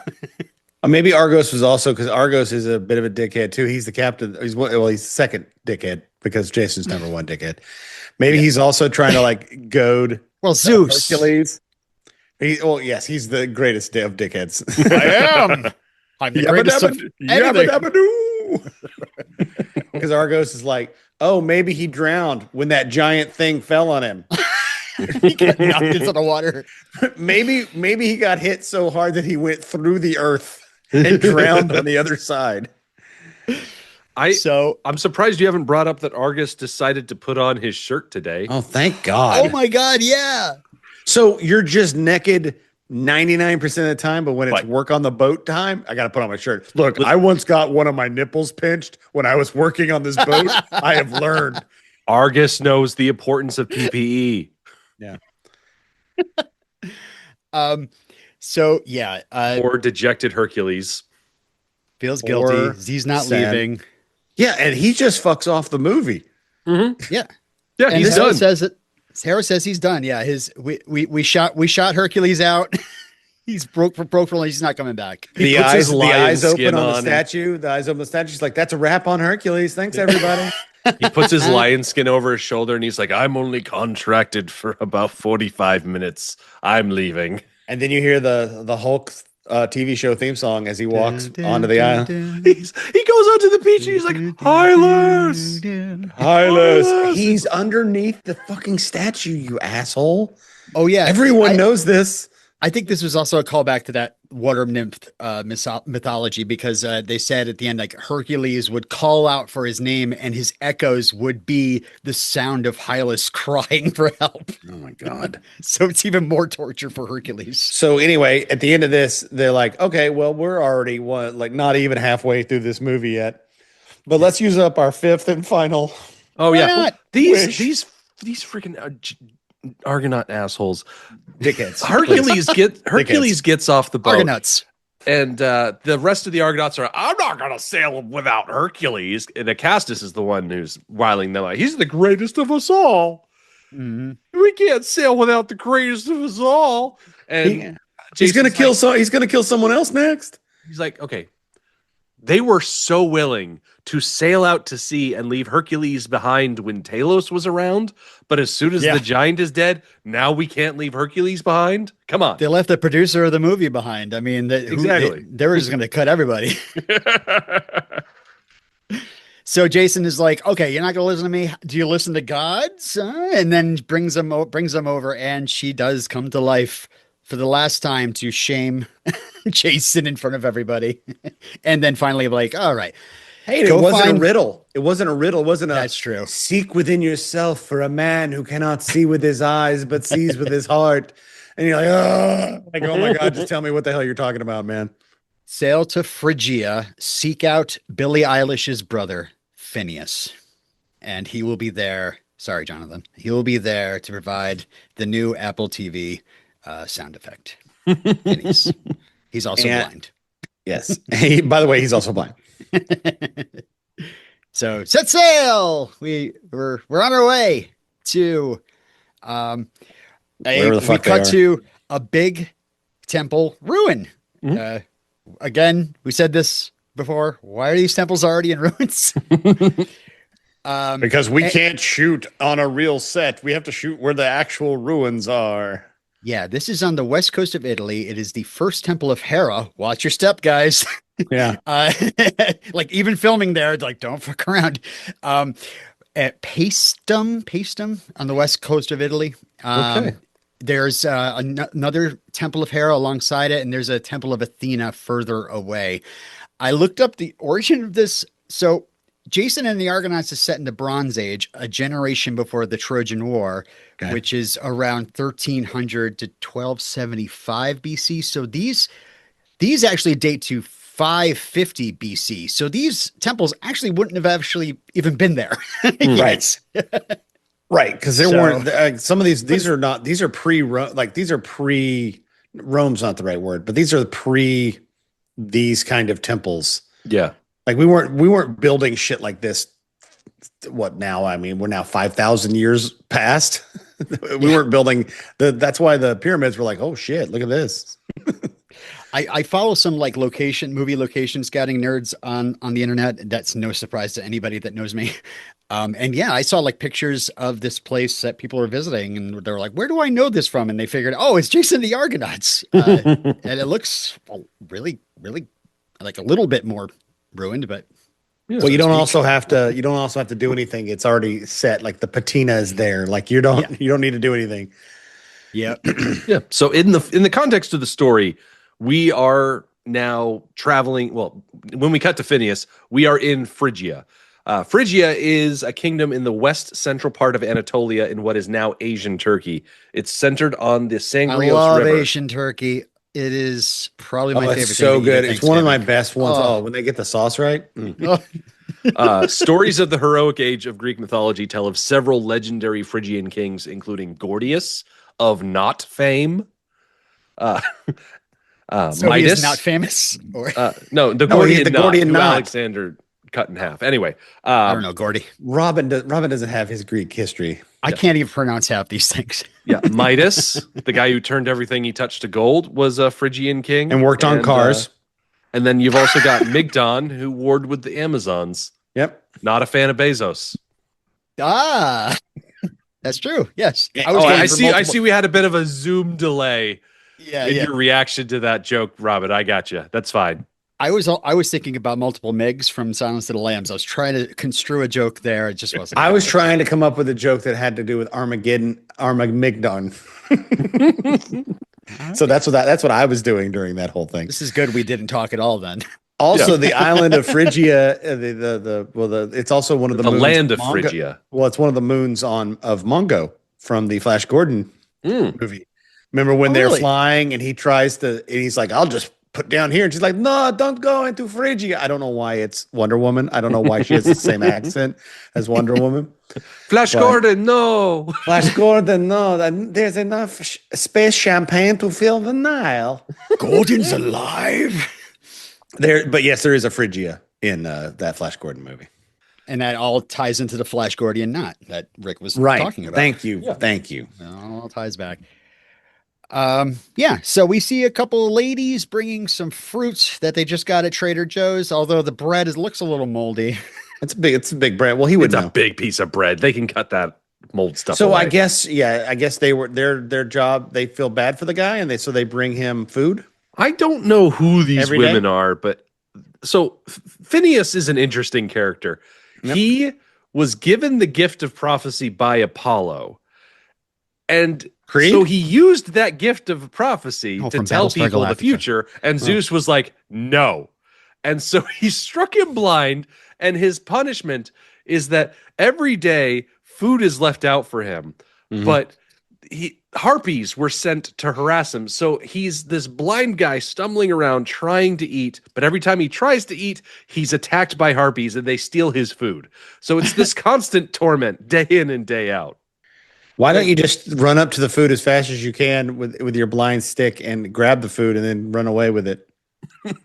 Maybe Argos was also because Argos is a bit of a dickhead too. He's the captain. He's the second dickhead because Jason's number one dickhead. Maybe he's also trying to like goad Zeus. Hercules. Yes, he's the greatest of dickheads. I am. I'm the greatest of anything. Because Argos is like, oh, maybe he drowned when that giant thing fell on him. He got knocked into the water. maybe he got hit so hard that he went through the earth and drowned on the other side. I'm surprised you haven't brought up that Argus decided to put on his shirt today. Oh, thank God. Oh my God, yeah. So you're just naked 99% of the time, but when it's work on the boat time, I got to put on my shirt. Look, I once got one of my nipples pinched when I was working on this boat. I have learned. Argus knows the importance of PPE. Yeah. So yeah, Or dejected Hercules. feels guilty. He's not sad. leaving. Yeah, and he just fucks off the movie. Mm-hmm. Yeah. Yeah, And he's Sarah done. says it. Sarah says he's done. Yeah, we shot Hercules out. He's broke for he's not coming back. He The puts his eyes lion open skin on the on. statue. The eyes open on the statue. She's like, that's a wrap on Hercules. Thanks, everybody. He puts his lion skin over his shoulder and he's like, I'm only contracted for about 45 minutes. I'm leaving. And then you hear the Hulk TV show theme song as he walks onto the island. He goes onto the beach and he's like, Hylas! Hylas, he's underneath the fucking statue, you asshole. Oh yeah, Everyone knows this. I think this was also a callback to that water nymph mythology because they said at the end, like Hercules would call out for his name and his echoes would be the sound of Hylas crying for help. Oh my God. So it's even more torture for Hercules. So anyway, at the end of this, they're like, okay, well, we're already not even halfway through this movie yet, but let's use up our fifth and final. Oh, yeah. Not? These freaking Argonaut assholes. Dickheads. Hercules gets off the boat. Argonauts. And the rest of the Argonauts are, I'm not going to sail without Hercules. And Acastus is the one who's wiling them out. He's the greatest of us all. Mm-hmm. We can't sail without the greatest of us all. And he's going to kill he's going to kill someone else next. He's like, okay. They were so willing to sail out to sea and leave Hercules behind when Talos was around. But as soon as the giant is dead, now we can't leave Hercules behind. Come on. They left the producer of the movie behind. I mean, exactly. They were just going to cut everybody. So Jason is like, okay, you're not going to listen to me. Do you listen to gods? And then brings them over. And she does come to life for the last time to shame Jason in front of everybody. And then finally like, all right. Hey, it wasn't a riddle. It wasn't a riddle. It wasn't That's true. Seek within yourself for a man who cannot see with his eyes, but sees with his heart. And you're like, oh my God, just tell me what the hell you're talking about, man. Sail to Phrygia, seek out Billie Eilish's brother, Phineas. And he will be there. Sorry, Jonathan. He will be there to provide the new Apple TV sound effect. Phineas. He's also blind. Yes. By the way, he's also blind. So set sail. We're on our way to we cut to a big temple ruin. Mm-hmm. Again, we said this before. Why are these temples already in ruins? Because we can't shoot on a real set. We have to shoot where the actual ruins are. Yeah, this is on the west coast of Italy. It is the first temple of Hera. Watch your step, guys. Yeah. Like even filming there, like don't fuck around. At Paestum on the west coast of Italy. Okay. There's another temple of Hera alongside it, and there's a temple of Athena further away. I looked up the origin of this. So Jason and the Argonauts is set in the Bronze Age, a generation before the Trojan War, which is around 1300 to 1275 BC. So these actually date to 550 BC. So these temples actually wouldn't have actually even been there. Right. Right. Because there weren't some of these are pre-Rome, like these are pre-Rome's not the right word, but these are these kind of temples. Yeah. Like we weren't building shit like this. What now? I mean, we're now 5,000 years past. We weren't building that's why the pyramids were like, oh shit, look at this. I follow some like movie location scouting nerds on the internet. That's no surprise to anybody that knows me. And yeah, I saw like pictures of this place that people were visiting and they were like, where do I know this from? And they figured, oh, it's Jason the Argonauts. And it looks really, really like a little bit more ruined, but well, you don't also have to do anything. It's already set. Like the patina is there. Like you don't need to do anything. Yeah. Yeah. So in the context of the story, we are now traveling. Well, when we cut to Phineas, we are in Phrygia. Phrygia is a kingdom in the west central part of Anatolia in what is now Asian Turkey. It's centered on the Sangrios River. I love Asian Turkey. It is probably my favorite. It's so good. It's one of my best ones. When they get the sauce right. Stories of the heroic age of Greek mythology tell of several legendary Phrygian kings, including Gordius of not fame. So Midas. he is not famous? Or? No, the Gordian knot. Alexander cut in half. Anyway. I don't know, Gordy. Robin doesn't have his Greek history. I can't even pronounce half these things. Yeah, Midas, the guy who turned everything he touched to gold, was a Phrygian king. And worked on cars. And then you've also got Migdon, who warred with the Amazons. Yep. Not a fan of Bezos. Ah, that's true. Yes. I see we had a bit of a Zoom delay Yeah, in yeah. your reaction to that joke, Robin. I got you. That's fine. I was thinking about multiple Megs from Silence of the Lambs. I was trying to construe a joke there. It just wasn't I was happening. trying to come up with a joke that had to do with Armageddon. All So right. that's what I was doing during that whole thing. This is good. We didn't talk at all then. Also, Yeah. the island of Phrygia, it's also one of the The moons land of Mongo- Phrygia. Well, it's one of the moons of Mungo from the Flash Gordon Mm. movie. Remember when Oh, they're really? flying and he's like, I'll just put down here. And she's like, no, don't go into Phrygia. I don't know why it's Wonder Woman. I don't know why she has the same accent as Wonder Woman. Flash But- Gordon, no. Flash Gordon, no, there's enough space champagne to fill the Nile. Gordon's alive. But yes, there is a Phrygia in that Flash Gordon movie. And that all ties into the Flash Gordian knot that Rick was talking about. Thank you. Yeah. Thank you. It all ties back. Yeah, so we see a couple of ladies bringing some fruits that they just got at Trader Joe's, although the bread looks a little moldy. It's a big brand. Well, he would It's know. a big piece of bread. They can cut that mold stuff So away. I guess they were their job. They feel bad for the guy, and they bring him food. I don't know who these Every day? women are, but so Phineas is an interesting character. Yep. He was given the gift of prophecy by Apollo. And Creed? so he used that gift of prophecy Oh, to from tell Battlestar people the Galactica. future. And Zeus was like, no. And so he struck him blind. And his punishment is that every day food is left out for him. Mhm. But harpies were sent to harass him. So he's this blind guy stumbling around trying to eat. But every time he tries to eat, he's attacked by harpies and they steal his food. So it's this constant torment day in and day out. Why don't you just run up to the food as fast as you can with your blind stick and grab the food and then run away with it?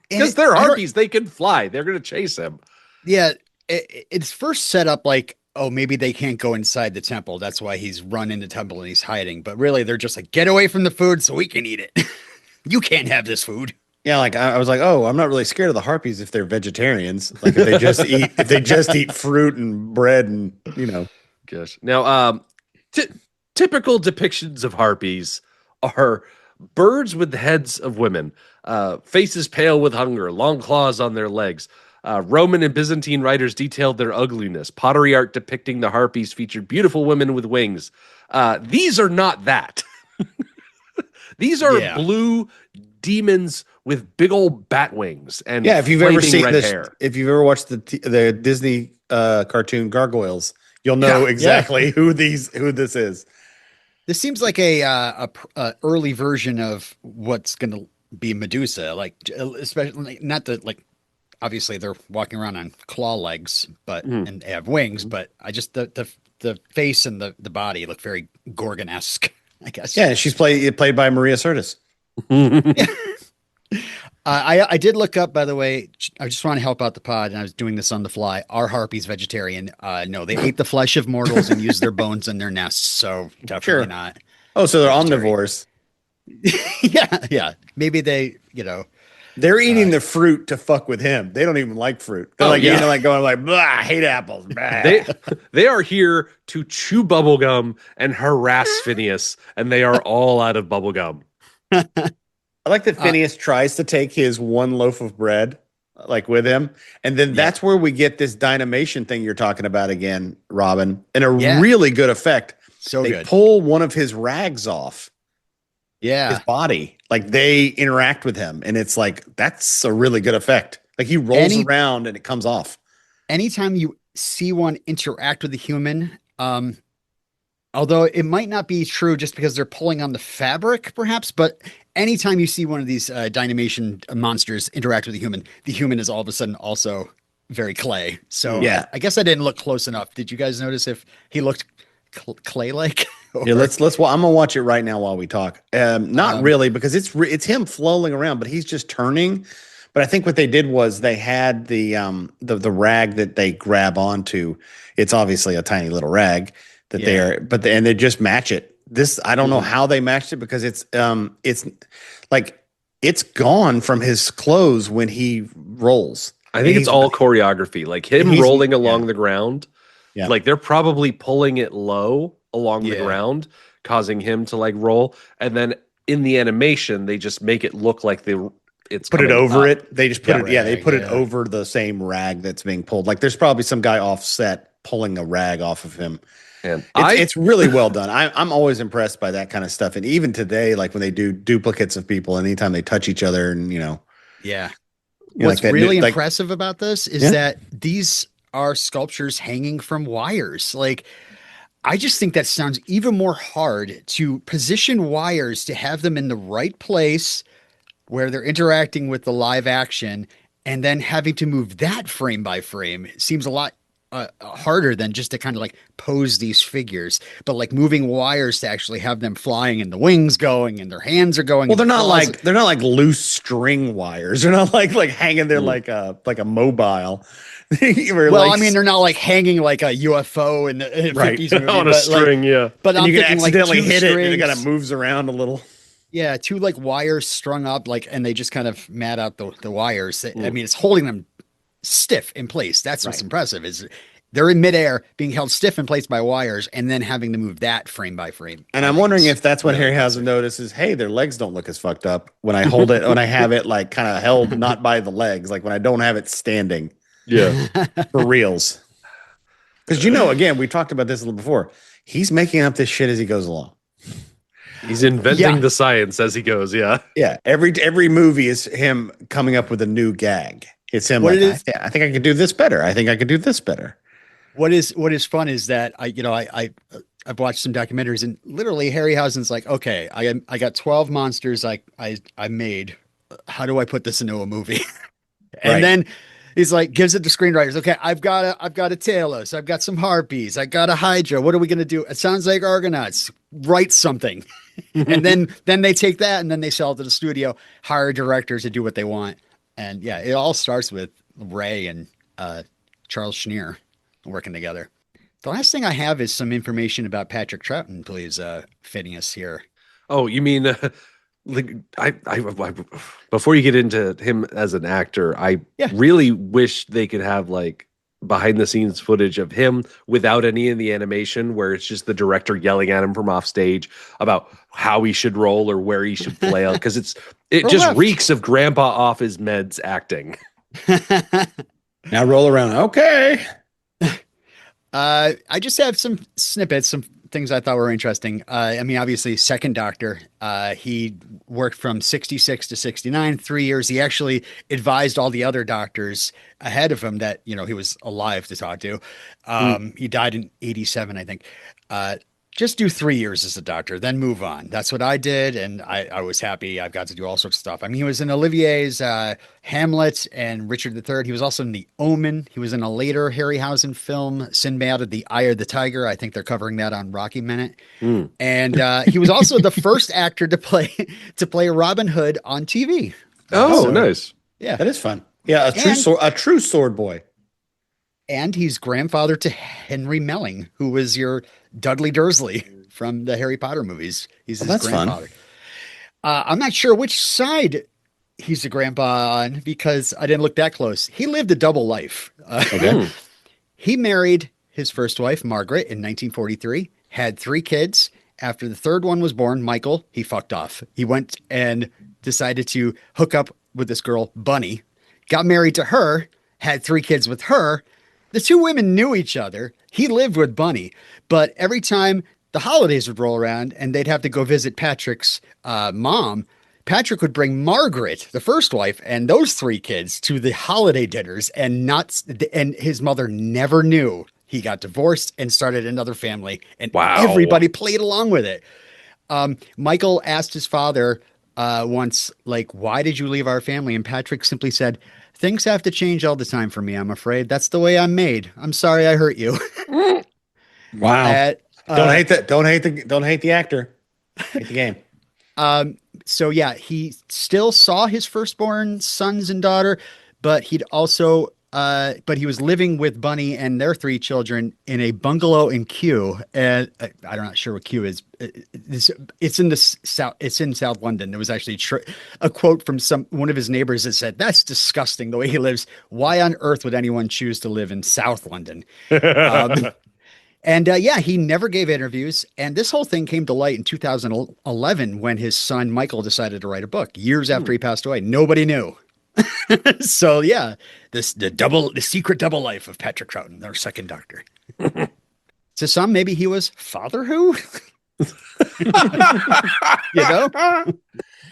Because they're harpies, they can fly. They're going to chase him. Yeah, it's first set up like, oh, maybe they can't go inside the temple. That's why he's run in the temple and he's hiding. But really, they're just like, get away from the food so we can eat it. You can't have this food. Yeah, like I was like, oh, I'm not really scared of the harpies if they're vegetarians. Like if they just eat fruit and bread and Gosh. Now, typical depictions of harpies are birds with the heads of women, faces pale with hunger, long claws on their legs. Roman and Byzantine writers detailed their ugliness. Pottery art depicting the harpies featured beautiful women with wings. These are not that. These are blue demons with big old bat wings and if you've ever flaming seen red this, hair. if you've ever watched the Disney cartoon Gargoyles, you'll know exactly who this is. This seems like a early version of what's going to be Medusa, like especially not the like. Obviously, they're walking around on claw legs, but and they have wings. But I just the face and the body look very Gorgon-esque, I guess. Yeah, she's played by Maria Sirtis. I did look up, by the way. I just want to help out the pod, and I was doing this on the fly. Are harpies vegetarian? No, they ate the flesh of mortals and used their bones in their nests. So definitely not. Oh, so they're Vegetarian. omnivores. Yeah. Maybe they, They're eating the fruit to fuck with him. They don't even like fruit. They're going like, blah, I hate apples. Blah. They are here to chew bubblegum and harass Phineas, and they are all out of bubblegum. I like that Phineas tries to take his one loaf of bread, like with him, and then that's where we get this dynamation thing you're talking about again, Robin, and a really good effect. So they good. pull one of his rags off Yeah. his body, like they interact with him, and it's like that's a really good effect. Like he rolls around and it comes off. Anytime you see one interact with a human, although it might not be true just because they're pulling on the fabric, perhaps, but anytime you see one of these Dynamation monsters interact with a the human is all of a sudden also very clay. So I guess I didn't look close enough. Did you guys notice if he looked clay-like? Yeah, let's. I'm gonna watch it right now while we talk. Not really, because it's him flowing around, but he's just turning. But I think what they did was they had the rag that they grab onto. It's obviously a tiny little rag that and they just match it. This I don't know how they matched it because it's like it's gone from his clothes when he rolls. I think it's all choreography, like him rolling along the ground. Yeah. Like they're probably pulling it low along the ground, causing him to like roll. And then in the animation, they just make it look like it's Put it coming over up. it. They just put Yeah. it. Yeah, they put it Yeah. over the same rag that's being pulled. Like there's probably some guy offset pulling a rag off of him. And It's really well done. I'm always impressed by that kind of stuff. And even today, like when they do duplicates of people, anytime they touch each other, and Yeah. like What's that, really like impressive about this is yeah, that these are sculptures hanging from wires. Like, I just think that sounds even more hard to position wires to have them in the right place where they're interacting with the live action and then having to move that frame by frame. It seems a lot harder than just to kind of like pose these figures, but like moving wires to actually have them flying and the wings going and their hands are going. well, and the claws. they're not like loose string wires. They're not like hanging there Mm. like a mobile. Where, Well, like, I mean, they're not like hanging like a UFO in the Right. 50s movie, on a but like, string, yeah. but and I'm you can thinking like accidentally two hit it, and it kind of strings. moves around a little. Yeah, two like wires strung up, like, and they just kind of mat out the wires. I Mm. mean, it's holding them stiff in place. That's what's Right. impressive. Is they're in midair, being held stiff in place by wires, and then having to move that frame by frame. And I I'm think wondering it's if that's what really Harryhausen notices. Hey, their legs don't look as fucked up when I hold it, when I have it like kind of held not by the legs, like when I don't have it standing Yeah. impressive. for reals. Because again, we talked about this a little before. He's making up this shit as he goes along. He's inventing Yeah. the science as he goes. Yeah. Yeah, every movie is him coming up with a new gag. It's him What like, it is- I think I could do this better. I think I could do this better. What is fun is that I've watched some documentaries and literally Harryhausen's like, okay, I got 12 monsters I made. How do I put this into a movie? And Right. then he's like, gives it to screenwriters. Okay, I've got a Talos, I've got some harpies, I got a Hydra. What are we gonna do? It sounds like Argonauts. Write something. And then they take that and then they sell it to the studio, hire directors to do what they want. And yeah, it all starts with Ray and Charles Schneer working together. The last thing I have is some information about Patrick Troughton, please, Phineas here. Oh, you mean like I before you get into him as an actor, I Yeah. really wish they could have like behind the scenes footage of him without any of the animation where it's just the director yelling at him from off stage about how he should roll or where he should play out because it Roll just left. reeks of grandpa off his meds acting. Now roll around. Okay. I just have some snippets, some things I thought were interesting. I mean, obviously, Second Doctor. He worked from 66 to 69, 3 years. He actually advised all the other doctors ahead of him that, he was alive to talk to. He died in 87, I think. Just do 3 years as a doctor, then move on. That's what I did, and I was happy. I've got to do all sorts of stuff. I mean, he was in Olivier's Hamlet and Richard III. He was also in The Omen. He was in a later Harryhausen film, Sinbad of the Eye of the Tiger. I think they're covering that on Rocky Minute. Mm. And he was also the first actor to play Robin Hood on TV. Oh, So, nice. yeah. That is fun. Yeah, a true sword boy. And he's grandfather to Henry Melling, who was your Dudley Dursley from the Harry Potter movies. He's his that's fun. grandfather. I'm not sure which side he's a grandpa on because I didn't look that close. He lived a double life. Okay. Mm. He married his first wife, Margaret, in 1943, had 3 kids. After the third one was born, Michael, he fucked off. He went and decided to hook up with this girl, Bunny, got married to her, had 3 kids with her. The 2 women knew each other. He lived with Bunny, but every time the holidays would roll around and they'd have to go visit Patrick's mom, Patrick would bring Margaret, the first wife, and those 3 kids to the holiday dinners, and his mother never knew he got divorced and started another family, and Wow. everybody played along with it. Michael asked his father once, like, why did you leave our family? And Patrick simply said, things have to change all the time for me, I'm afraid. That's the way I'm made. I'm sorry I hurt you. Wow. Don't hate that. Don't hate the actor. Hate the game. So yeah, he still saw his firstborn sons and daughter, but he was living with Bunny and their 3 children in a bungalow in Kew. And I'm not sure what Kew is. It's in the south. It's in South London. There was actually a quote from one of his neighbors that said, "That's disgusting the way he lives. Why on earth would anyone choose to live in South London?" And yeah, he never gave interviews. And this whole thing came to light in 2011 when his son Michael decided to write a book years after he passed away. Nobody knew. So yeah, the secret double life of Patrick Troughton, our second Doctor. To some, maybe he was Father Who. You know?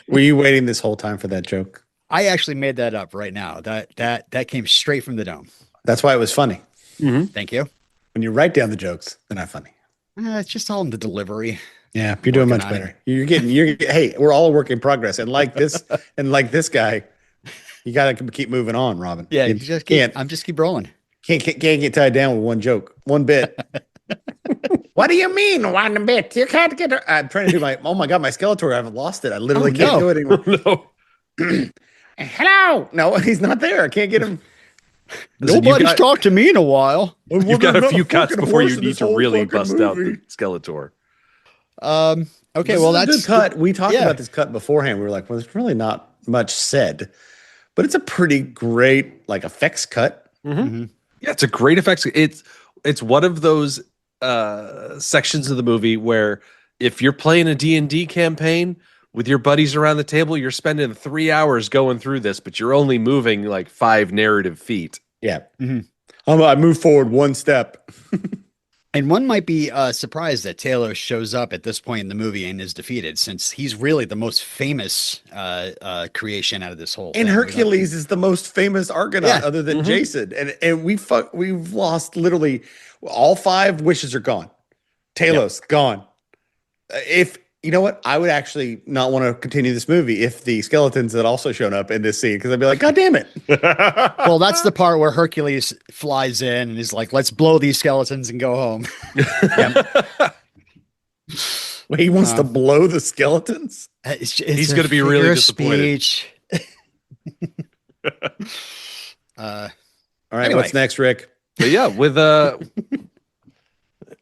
Were you waiting this whole time for that joke? I actually made that up right now. That came straight from the dome. That's why it was funny. Thank you. When you write down the jokes, they're not funny. It's just all in the delivery. Yeah, you're doing much better. Hey, we're all a work in progress. And like this guy, you got to keep moving on, Robin. Yeah, you just can't. I'm just keep rolling. Can't get tied down with one joke, one bit. What do you mean one bit? You can't get. I'm trying to do my. Oh my god, my Skeletor! I've lost it. I literally can't do it anymore. No. Hello. No, he's not there. I can't get him. Nobody's talked to me in a while. You've got a few cuts before you need to really bust out the Skeletor. Okay, well that's a good cut. We talked about this cut beforehand. We were like, well, there's really not much said, but it's a pretty great like effects cut. Yeah, it's a great effects. It's one of those sections of the movie where if you're playing a D&D campaign with your buddies around the table, you're spending 3 hours going through this, but you're only moving like 5 narrative feet. Yeah. I move forward one step. And one might be surprised that Taylor shows up at this point in the movie and is defeated, since he's really the most famous creation out of this whole and thing. Hercules is the most famous Argonaut other than Jason. And we've lost literally all 5 wishes are gone. Talos gone. If you know what, I would actually not want to continue this movie if the skeletons had also shown up in this scene, because I'd be like, God damn it. Well, that's the part where Hercules flies in and is like, let's blow these skeletons and go home. Well, he wants to blow the skeletons. He's going to be really disappointed. All right, anyway. What's next, Rick? But yeah, with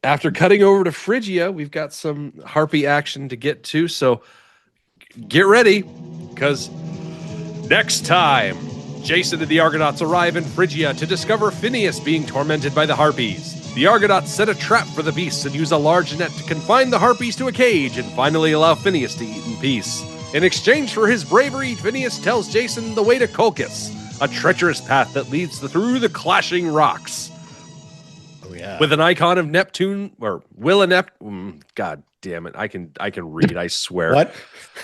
after cutting over to Phrygia, we've got some harpy action to get to. So get ready, because next time, Jason and the Argonauts arrive in Phrygia to discover Phineas being tormented by the harpies. The Argonauts set a trap for the beasts and use a large net to confine the harpies to a cage and finally allow Phineas to eat in peace. In exchange for his bravery, Phineas tells Jason the way to Colchis, a treacherous path that leads through the clashing rocks. With an icon of Neptune, or will a Neptune? God damn it! I can read. I swear. What?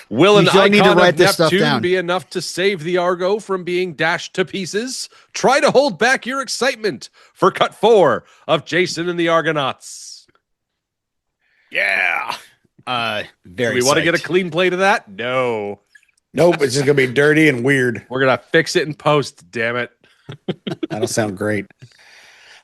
Will an icon of Neptune be enough to save the Argo from being dashed to pieces? Try to hold back your excitement for cut 4 of Jason and the Argonauts. Yeah. Do we want to get a clean plate of that? No. Nope. It's just gonna be dirty and weird. We're gonna fix it in post. Damn it. That'll sound great.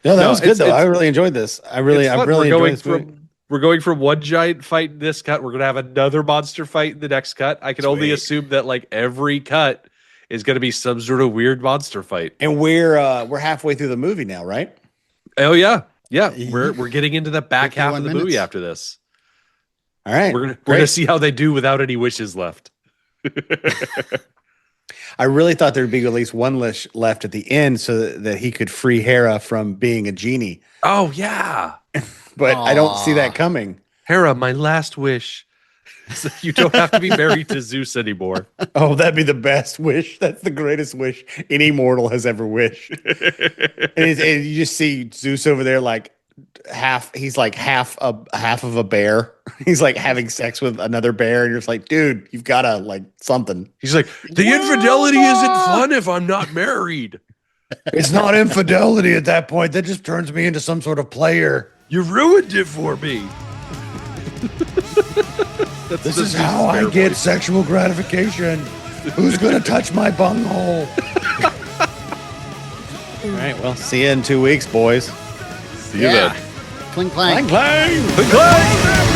No, that was good though. I really enjoyed this. I really enjoyed this movie. We're going from one giant fight in this cut. We're going to have another monster fight in the next cut. I can only assume that like every cut is going to be some sort of weird monster fight. And we're halfway through the movie now, right? Oh yeah, yeah. We're getting into the back half of the movie after this. All right, we're gonna see how they do without any wishes left. I really thought there'd be at least one wish left at the end so that he could free Hera from being a genie. Oh, yeah. But I don't see that coming. Hera, my last wish. So you don't have to be married to Zeus anymore. Oh, that'd be the best wish. That's the greatest wish any mortal has ever wished. and you just see Zeus over there like he's like half of a bear. He's like having sex with another bear, and you're just like, dude, you've got to like something. He's like, the infidelity isn't fun if I'm not married. It's not infidelity at that point. That just turns me into some sort of player. You ruined it for me. This is how I get sexual gratification. Who's gonna touch my bunghole? All right, well, see you in 2 weeks, boys. See you then. Cling clang. Clang clang. Cling clang.